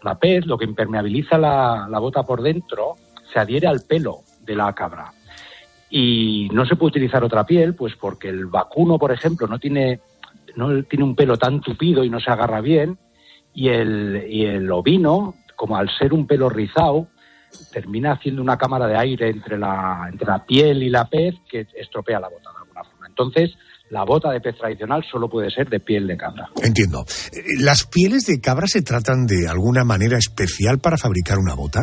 Speaker 19: La pez, lo que impermeabiliza la bota por dentro, se adhiere al pelo de la cabra. Y no se puede utilizar otra piel, pues porque el vacuno, por ejemplo, no tiene un pelo tan tupido y no se agarra bien, y el ovino, como al ser un pelo rizado, termina haciendo una cámara de aire entre la piel y la pez que estropea la bota de alguna forma. Entonces, la bota de pez tradicional solo puede ser de piel de cabra.
Speaker 7: Entiendo. ¿Las pieles de cabra se tratan de alguna manera especial para fabricar una bota?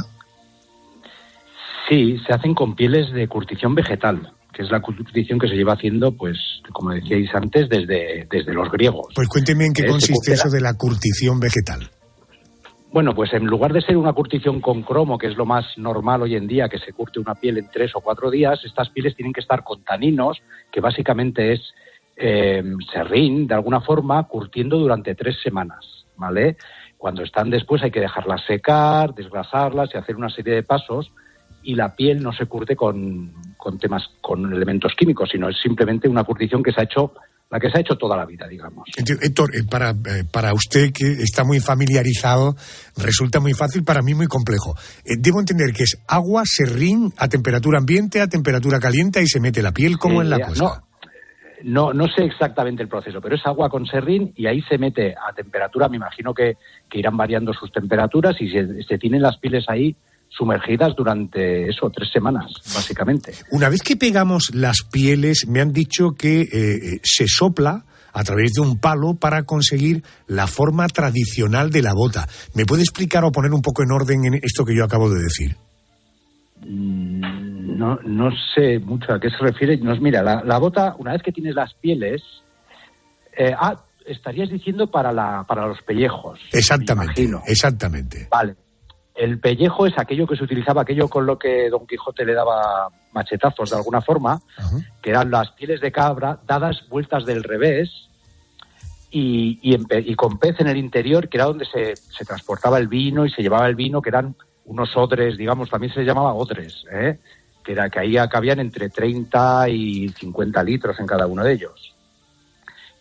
Speaker 19: Sí, se hacen con pieles de curtición vegetal, que es la curtición que se lleva haciendo, pues, como decíais antes, desde los griegos.
Speaker 7: Pues cuénteme en qué consiste eso de la curtición vegetal.
Speaker 19: Bueno, pues en lugar de ser una curtición con cromo, que es lo más normal hoy en día, que se curte una piel en 3 o 4 días, estas pieles tienen que estar con taninos, que básicamente es serrín, de alguna forma, curtiendo durante 3 semanas, ¿vale? Cuando están después hay que dejarlas secar, desgrasarlas y hacer una serie de pasos, y la piel no se curte con elementos químicos, sino es simplemente una curtición que se ha hecho, la que se ha hecho toda la vida, digamos.
Speaker 7: Héctor, para usted que está muy familiarizado, resulta muy fácil, para mí muy complejo. Debo entender que es agua, serrín, a temperatura ambiente, a temperatura caliente, y se mete la piel, ¿cómo es la cosa?
Speaker 19: No, No sé exactamente el proceso, pero es agua con serrín y ahí se mete a temperatura. Me imagino que irán variando sus temperaturas y se tienen las pieles ahí sumergidas durante 3 semanas, básicamente.
Speaker 7: Una vez que pegamos las pieles, me han dicho que se sopla a través de un palo para conseguir la forma tradicional de la bota. ¿Me puede explicar o poner un poco en orden en esto que yo acabo de decir?
Speaker 19: No sé mucho a qué se refiere. Mira, la bota, una vez que tienes las pieles... estarías diciendo para los pellejos.
Speaker 7: Exactamente.
Speaker 19: Vale. El pellejo es aquello que se utilizaba, aquello con lo que Don Quijote le daba machetazos de alguna forma, que eran las pieles de cabra dadas vueltas del revés y con pez en el interior, que era donde se transportaba el vino y se llevaba el vino, que eran unos odres, digamos, también se llamaba odres, que ahí cabían entre 30 y 50 litros en cada uno de ellos.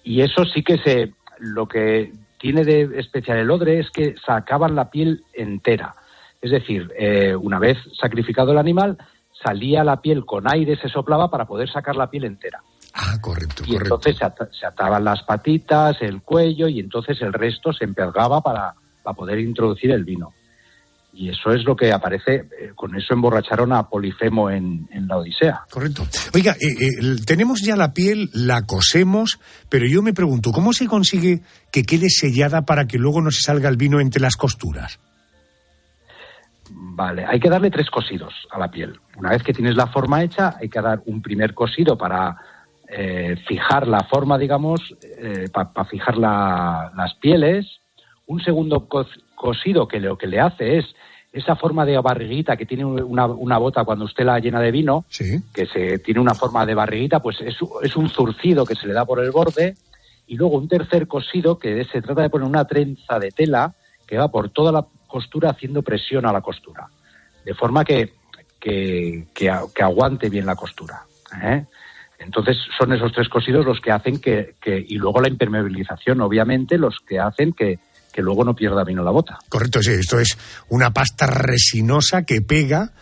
Speaker 19: Y eso sí que lo que tiene de especial el odre es que sacaban la piel entera. Es decir, una vez sacrificado el animal, salía la piel con aire, se soplaba para poder sacar la piel entera.
Speaker 7: Correcto.
Speaker 19: Entonces se ataban las patitas, el cuello, y entonces el resto se empelgaba para poder introducir el vino. Y eso es lo que aparece, con eso emborracharon a Polifemo en la Odisea.
Speaker 7: Correcto. Oiga, tenemos ya la piel, la cosemos, pero yo me pregunto, ¿cómo se consigue que quede sellada para que luego no se salga el vino entre las costuras?
Speaker 19: Vale, hay que darle 3 cosidos a la piel. Una vez que tienes la forma hecha, hay que dar un primer cosido para fijar la forma, digamos, para fijar las pieles. Un segundo cosido que lo que le hace es esa forma de barriguita que tiene una bota cuando usted la llena de vino,
Speaker 7: ¿sí?
Speaker 19: Que tiene una forma de barriguita, pues es un zurcido que se le da por el borde, y luego un tercer cosido que se trata de poner una trenza de tela que va por toda la costura haciendo presión a la costura, de forma que aguante bien la costura, Entonces son esos 3 cosidos los que hacen y luego la impermeabilización, obviamente, los que hacen que luego no pierda vino la bota.
Speaker 7: Correcto, sí, esto es una pasta resinosa que pega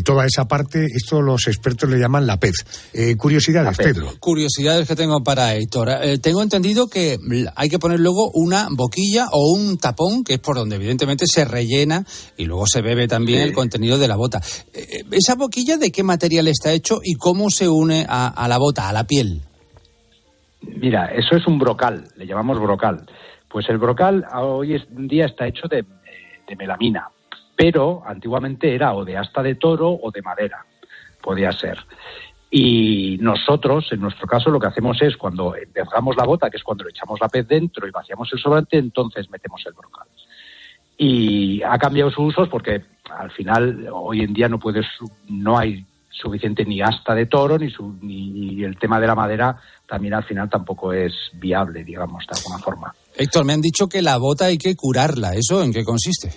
Speaker 7: toda esa parte, esto los expertos le llaman la pez. Curiosidades, Pedro.
Speaker 15: Curiosidades que tengo para Héctor. Tengo entendido que hay que poner luego una boquilla o un tapón, que es por donde evidentemente se rellena y luego se bebe también el contenido de la bota. ¿Esa boquilla de qué material está hecho y cómo se une a la bota, a la piel?
Speaker 19: Mira, eso es un brocal, le llamamos brocal. Pues el brocal hoy en día está hecho de melamina, pero antiguamente era o de asta de toro o de madera, podía ser. Y nosotros, en nuestro caso, lo que hacemos es, cuando empezamos la bota, que es cuando le echamos la pez dentro y vaciamos el sobrante, entonces metemos el brocal. Y ha cambiado sus usos porque al final hoy en día no hay suficiente ni asta de toro ni el tema de la madera también al final tampoco es viable, digamos, de alguna forma.
Speaker 15: Héctor, me han dicho que la bota hay que curarla. ¿Eso en qué consiste?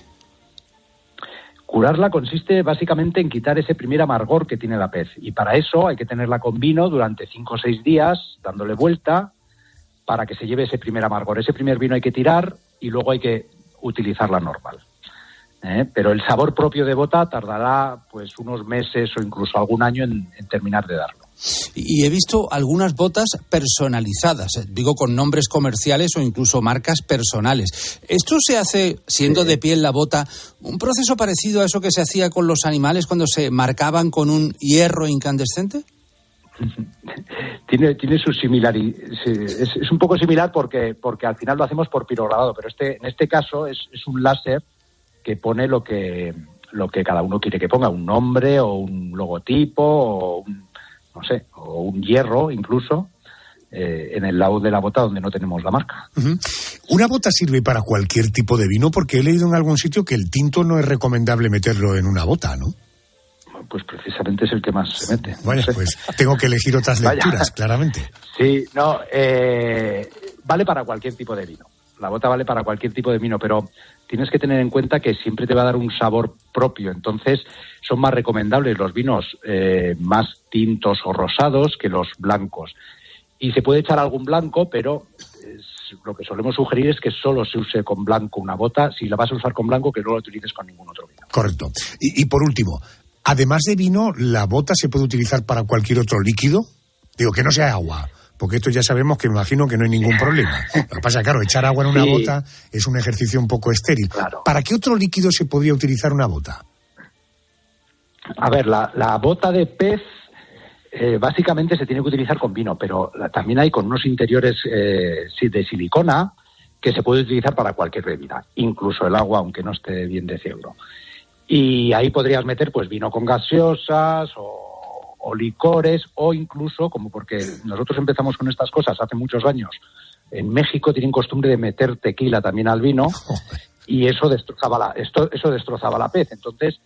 Speaker 19: Curarla consiste básicamente en quitar ese primer amargor que tiene la pez. Y para eso hay que tenerla con vino durante 5 o 6 días, dándole vuelta, para que se lleve ese primer amargor. Ese primer vino hay que tirar y luego hay que utilizarla normal. Pero el sabor propio de bota tardará pues unos meses o incluso algún año en terminar de darlo.
Speaker 15: Y he visto algunas botas personalizadas, digo con nombres comerciales o incluso marcas personales. ¿Esto se hace, siendo de piel la bota, un proceso parecido a eso que se hacía con los animales cuando se marcaban con un hierro incandescente?
Speaker 19: Tiene su similaridad. Es un poco similar porque al final lo hacemos por pirograbado, pero en este caso es un láser que pone lo que cada uno quiere que ponga, un nombre o un logotipo o o un hierro incluso en el lado de la bota donde no tenemos la marca.
Speaker 7: Uh-huh. ¿Una bota sirve para cualquier tipo de vino? Porque he leído en algún sitio que el tinto no es recomendable meterlo en una bota, ¿no?
Speaker 19: Pues precisamente es el que más se mete.
Speaker 7: Bueno, pues tengo que elegir otras lecturas, claramente.
Speaker 19: Sí, vale para cualquier tipo de vino. La bota vale para cualquier tipo de vino, pero tienes que tener en cuenta que siempre te va a dar un sabor propio. Entonces, son más recomendables los vinos más tintos o rosados que los blancos. Y se puede echar algún blanco, pero lo que solemos sugerir es que solo se use con blanco una bota. Si la vas a usar con blanco, que no la utilices con ningún otro vino.
Speaker 7: Correcto. Y por último, además de vino, ¿la bota se puede utilizar para cualquier otro líquido? Digo, que no sea agua, porque esto ya sabemos que me imagino que no hay ningún problema. Lo que pasa, claro, echar agua en una bota es un ejercicio un poco estéril.
Speaker 19: Claro.
Speaker 7: ¿Para qué otro líquido se podría utilizar una bota?
Speaker 19: A ver, la bota de pez básicamente se tiene que utilizar con vino, pero también hay con unos interiores de silicona que se puede utilizar para cualquier bebida, incluso el agua, aunque no esté bien de ciegro. Y ahí podrías meter pues vino con gaseosas o licores, o incluso, como porque nosotros empezamos con estas cosas hace muchos años, en México tienen costumbre de meter tequila también al vino, y eso destrozaba la pez. Entonces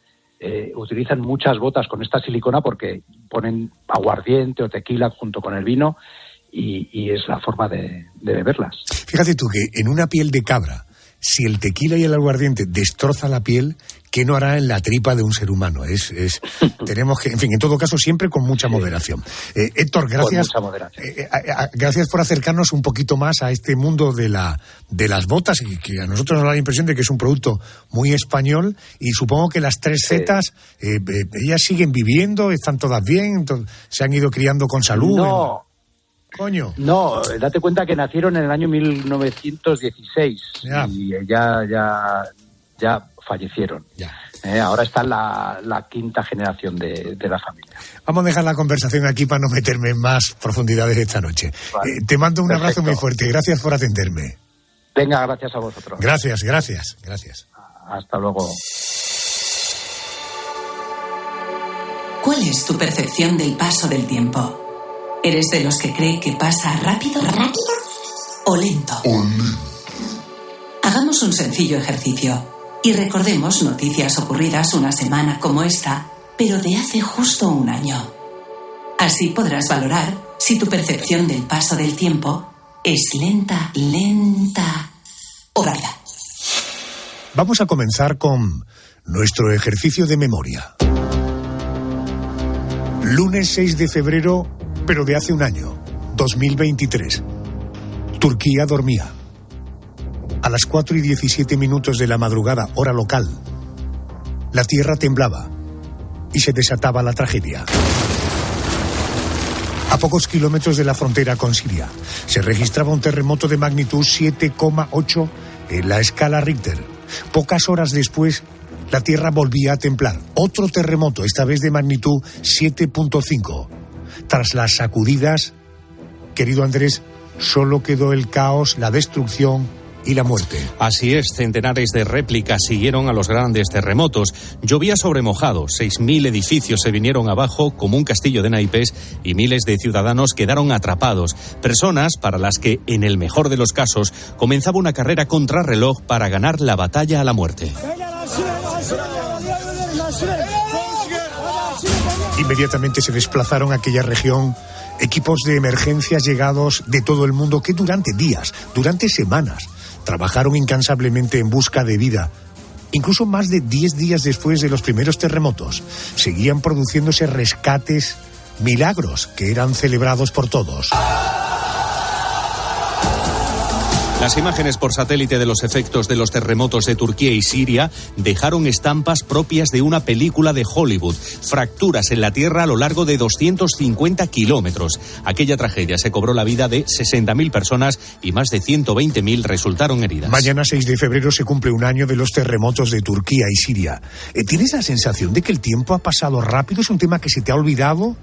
Speaker 19: utilizan muchas botas con esta silicona porque ponen aguardiente o tequila junto con el vino, y es la forma de beberlas.
Speaker 7: Fíjate tú que en una piel de cabra, si el tequila y el aguardiente destroza la piel, ¿qué no hará en la tripa de un ser humano? Tenemos que, en fin, en todo caso, siempre con mucha moderación. Héctor, gracias.
Speaker 19: Con mucha moderación.
Speaker 7: Gracias por acercarnos un poquito más a este mundo de las botas, y que a nosotros nos da la impresión de que es un producto muy español, y supongo que las 3 Zetas, ellas siguen viviendo, están todas bien, se han ido criando con salud.
Speaker 19: No.
Speaker 7: Coño.
Speaker 19: No, date cuenta que nacieron en el año 1916 y ya fallecieron. Ahora está la quinta generación de la familia.
Speaker 7: Vamos a dejar la conversación aquí para no meterme en más profundidades esta noche. Vale. Te mando un abrazo muy fuerte. Gracias por atenderme.
Speaker 19: Venga, gracias a vosotros.
Speaker 7: Gracias.
Speaker 19: Hasta luego.
Speaker 21: ¿Cuál es tu percepción del paso del tiempo? ¿Eres de los que cree que pasa rápido o lento? Hagamos un sencillo ejercicio y recordemos noticias ocurridas una semana como esta, pero de hace justo un año. Así podrás valorar si tu percepción del paso del tiempo es lenta o rápida.
Speaker 7: Vamos a comenzar con nuestro ejercicio de memoria. Lunes 6 de febrero, pero de hace un año, 2023. Turquía dormía. A las 4:17 de la madrugada, hora local, la tierra temblaba y se desataba la tragedia. A pocos kilómetros de la frontera con Siria, se registraba un terremoto de magnitud 7,8 en la escala Richter. Pocas horas después, la tierra volvía a temblar. Otro terremoto, esta vez de magnitud 7,5. Tras las sacudidas, querido Andrés, solo quedó el caos, la destrucción y la muerte.
Speaker 22: Así es, centenares de réplicas siguieron a los grandes terremotos. Llovía sobre mojado, 6.000 edificios se vinieron abajo como un castillo de naipes y miles de ciudadanos quedaron atrapados. Personas para las que, en el mejor de los casos, comenzaba una carrera contrarreloj para ganar la batalla a la muerte.
Speaker 7: Inmediatamente se desplazaron a aquella región equipos de emergencias llegados de todo el mundo que durante días, durante semanas, trabajaron incansablemente en busca de vida. Incluso más de 10 días después de los primeros terremotos, seguían produciéndose rescates, milagros que eran celebrados por todos.
Speaker 22: Las imágenes por satélite de los efectos de los terremotos de Turquía y Siria dejaron estampas propias de una película de Hollywood. Fracturas en la tierra a lo largo de 250 kilómetros. Aquella tragedia se cobró la vida de 60.000 personas y más de 120.000 resultaron heridas.
Speaker 7: Mañana 6 de febrero se cumple un año de los terremotos de Turquía y Siria. ¿Tienes la sensación de que el tiempo ha pasado rápido? ¿Es un tema que se te ha olvidado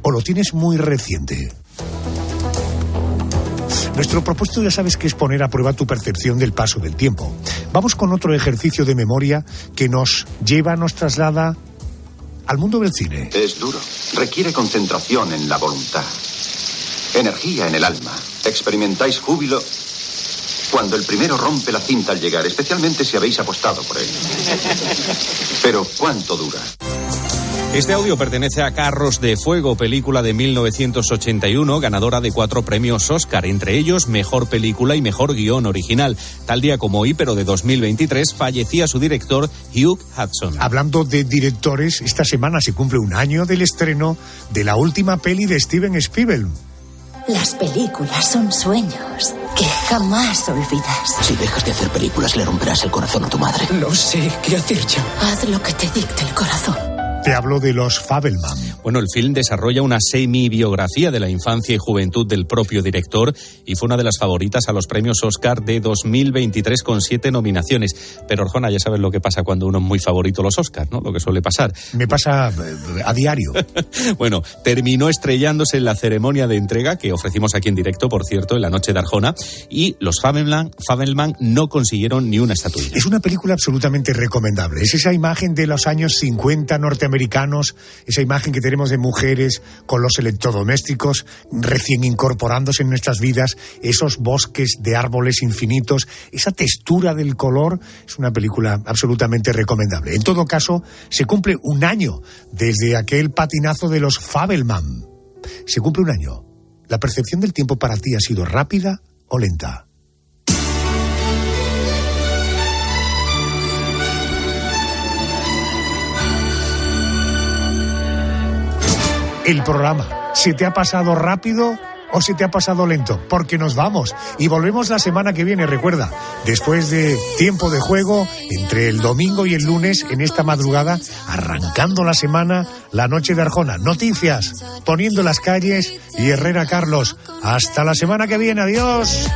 Speaker 7: o lo tienes muy reciente? Nuestro propósito, ya sabes, que es poner a prueba tu percepción del paso del tiempo. Vamos con otro ejercicio de memoria que nos traslada al mundo del cine.
Speaker 23: Es duro. Requiere concentración en la voluntad. Energía en el alma. Experimentáis júbilo cuando el primero rompe la cinta al llegar, especialmente si habéis apostado por él. Pero ¿cuánto dura?
Speaker 22: Este audio pertenece a Carros de Fuego, película de 1981, ganadora de 4 premios Oscar, entre ellos Mejor Película y Mejor Guión Original. Tal día como hoy, pero de 2023, fallecía su director Hugh Hudson.
Speaker 7: Hablando de directores, esta semana se cumple un año del estreno de la última peli de Steven Spielberg.
Speaker 24: Las películas son sueños que jamás olvidas.
Speaker 25: Si dejas de hacer películas, le romperás el corazón a tu madre.
Speaker 24: No sé qué hacer yo. Haz lo que te dicte el corazón.
Speaker 7: Te hablo de los Fabelman.
Speaker 22: Bueno, el film desarrolla una semi-biografía de la infancia y juventud del propio director y fue una de las favoritas a los premios Oscar de 2023 con 7 nominaciones. Pero, Arjona, ya sabes lo que pasa cuando uno es muy favorito a los Oscars, ¿no? Lo que suele pasar.
Speaker 7: Me pasa a diario.
Speaker 22: Bueno, terminó estrellándose en la ceremonia de entrega que ofrecimos aquí en directo, por cierto, en la noche de Arjona, y los Fabelman no consiguieron ni una estatuilla.
Speaker 7: Es una película absolutamente recomendable. Es esa imagen de los años 50 norteamericanos, esa imagen que tenemos de mujeres con los electrodomésticos recién incorporándose en nuestras vidas, esos bosques de árboles infinitos, esa textura del color. Es una película absolutamente recomendable. En todo caso, se cumple un año desde aquel patinazo de los Fabelman. Se cumple un año. ¿La percepción del tiempo para ti ha sido rápida o lenta? El programa, ¿se te ha pasado rápido o se te ha pasado lento? Porque nos vamos y volvemos la semana que viene, recuerda, después de tiempo de juego, entre el domingo y el lunes, en esta madrugada, arrancando la semana, la noche de Arjona. Noticias, poniendo las calles y Herrera Carlos. Hasta la semana que viene, adiós.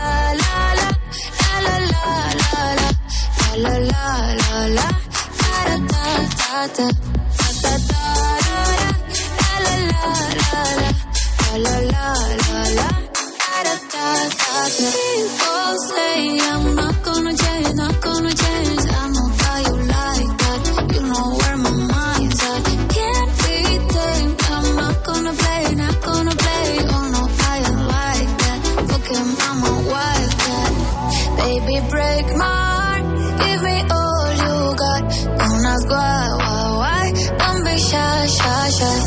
Speaker 1: People say I'm not gonna change, not gonna change. I know how you like that. You know where my mind's at. Can't be tamed. I'm not gonna play, not gonna play. Oh no, I ain't like that. Look at mama, wildcat. Baby, break my heart. Give me all you got. Don't ask why. Don't be shy, shy, shy.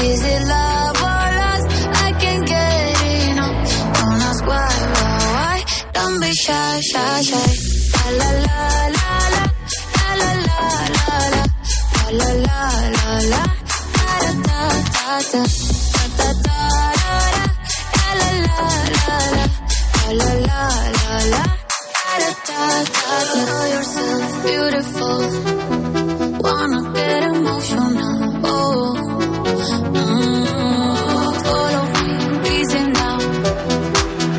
Speaker 1: Is it love or lust? I can't get enough. Don't ask why. Don't be shy, shy, shy. La la la la la la la la la la la la la da da da da da da la la la la la la la da da da. Know yourself beautiful. Wanna get emotional. Oh. Follow me, reason now.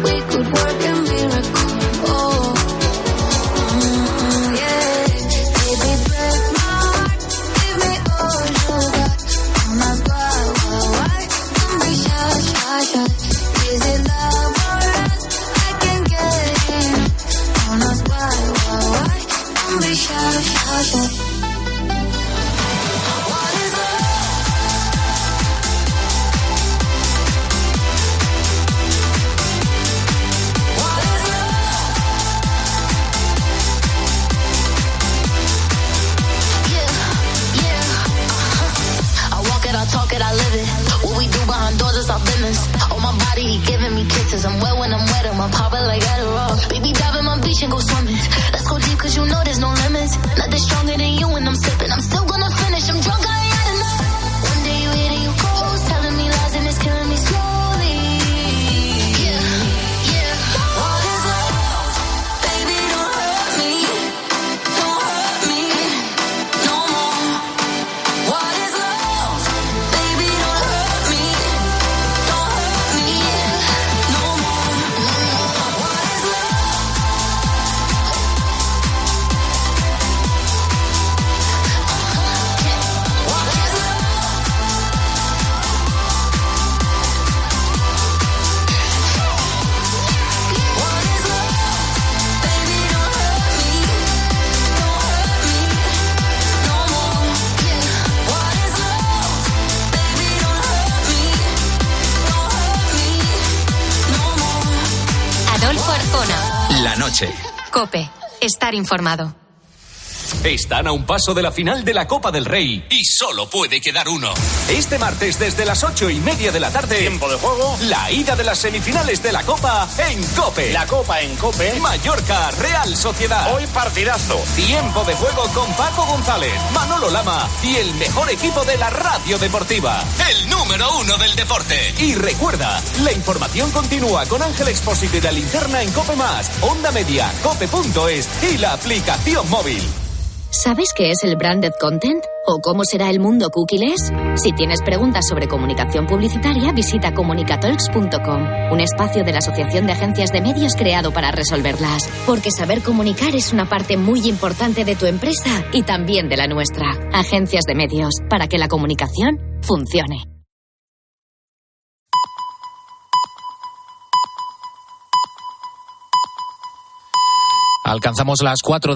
Speaker 1: We could work a miracle. Oh, yeah. Baby, break my heart. Give me all you got. Don't ask why. Don't be shy, shy, shy. Is it love or lust? I can't get enough. Don't ask why. Don't be shy, shy, shy.
Speaker 4: Talk it, I live it. What we do behind doors is our business. On my body, he giving me kisses. I'm wet when I'm wet, I'm popping like Adderall. Baby, dive in my beach and go swimming. Let's go deep, cause you know there's no limits. Nothing stronger than you when I'm sipping. I'm still gonna finish, I'm drunk, I ain't had enough. One day you hit and you close, telling me lies and it's killing me slowly. Yeah, yeah. What is love? Baby, don't hurt me. Don't hurt me no more. What is love? Baby, don't hurt me. Don't hurt me no more. What is love? What is love? What is love? Baby, don't hurt me. Don't hurt me no more. What is love? Baby, don't hurt me. Don't hurt me no more.
Speaker 3: Adolfo Arjona.
Speaker 2: La noche.
Speaker 3: COPE. Estar informado.
Speaker 14: Están a un paso de la final de la Copa del Rey y solo puede quedar uno. Este martes desde las 8:30 de la tarde. Tiempo de juego. La ida de las semifinales de la Copa en COPE. La Copa en COPE. Mallorca, Real Sociedad. Hoy partidazo. Tiempo de juego con Paco González, Manolo Lama y el mejor equipo de la radio deportiva. El número 1 del deporte. Y recuerda, la información continúa con Ángel Expósito y la linterna en COPE+, Onda Media, cope.es y la aplicación móvil.
Speaker 5: ¿Sabes qué es el branded content? ¿O cómo será el mundo cookieless? Si tienes preguntas sobre comunicación publicitaria, visita comunicatalks.com, un espacio de la Asociación de Agencias de Medios creado para resolverlas. Porque saber comunicar es una parte muy importante de tu empresa y también de la nuestra. Agencias de Medios, para que la comunicación funcione.
Speaker 6: Alcanzamos las 4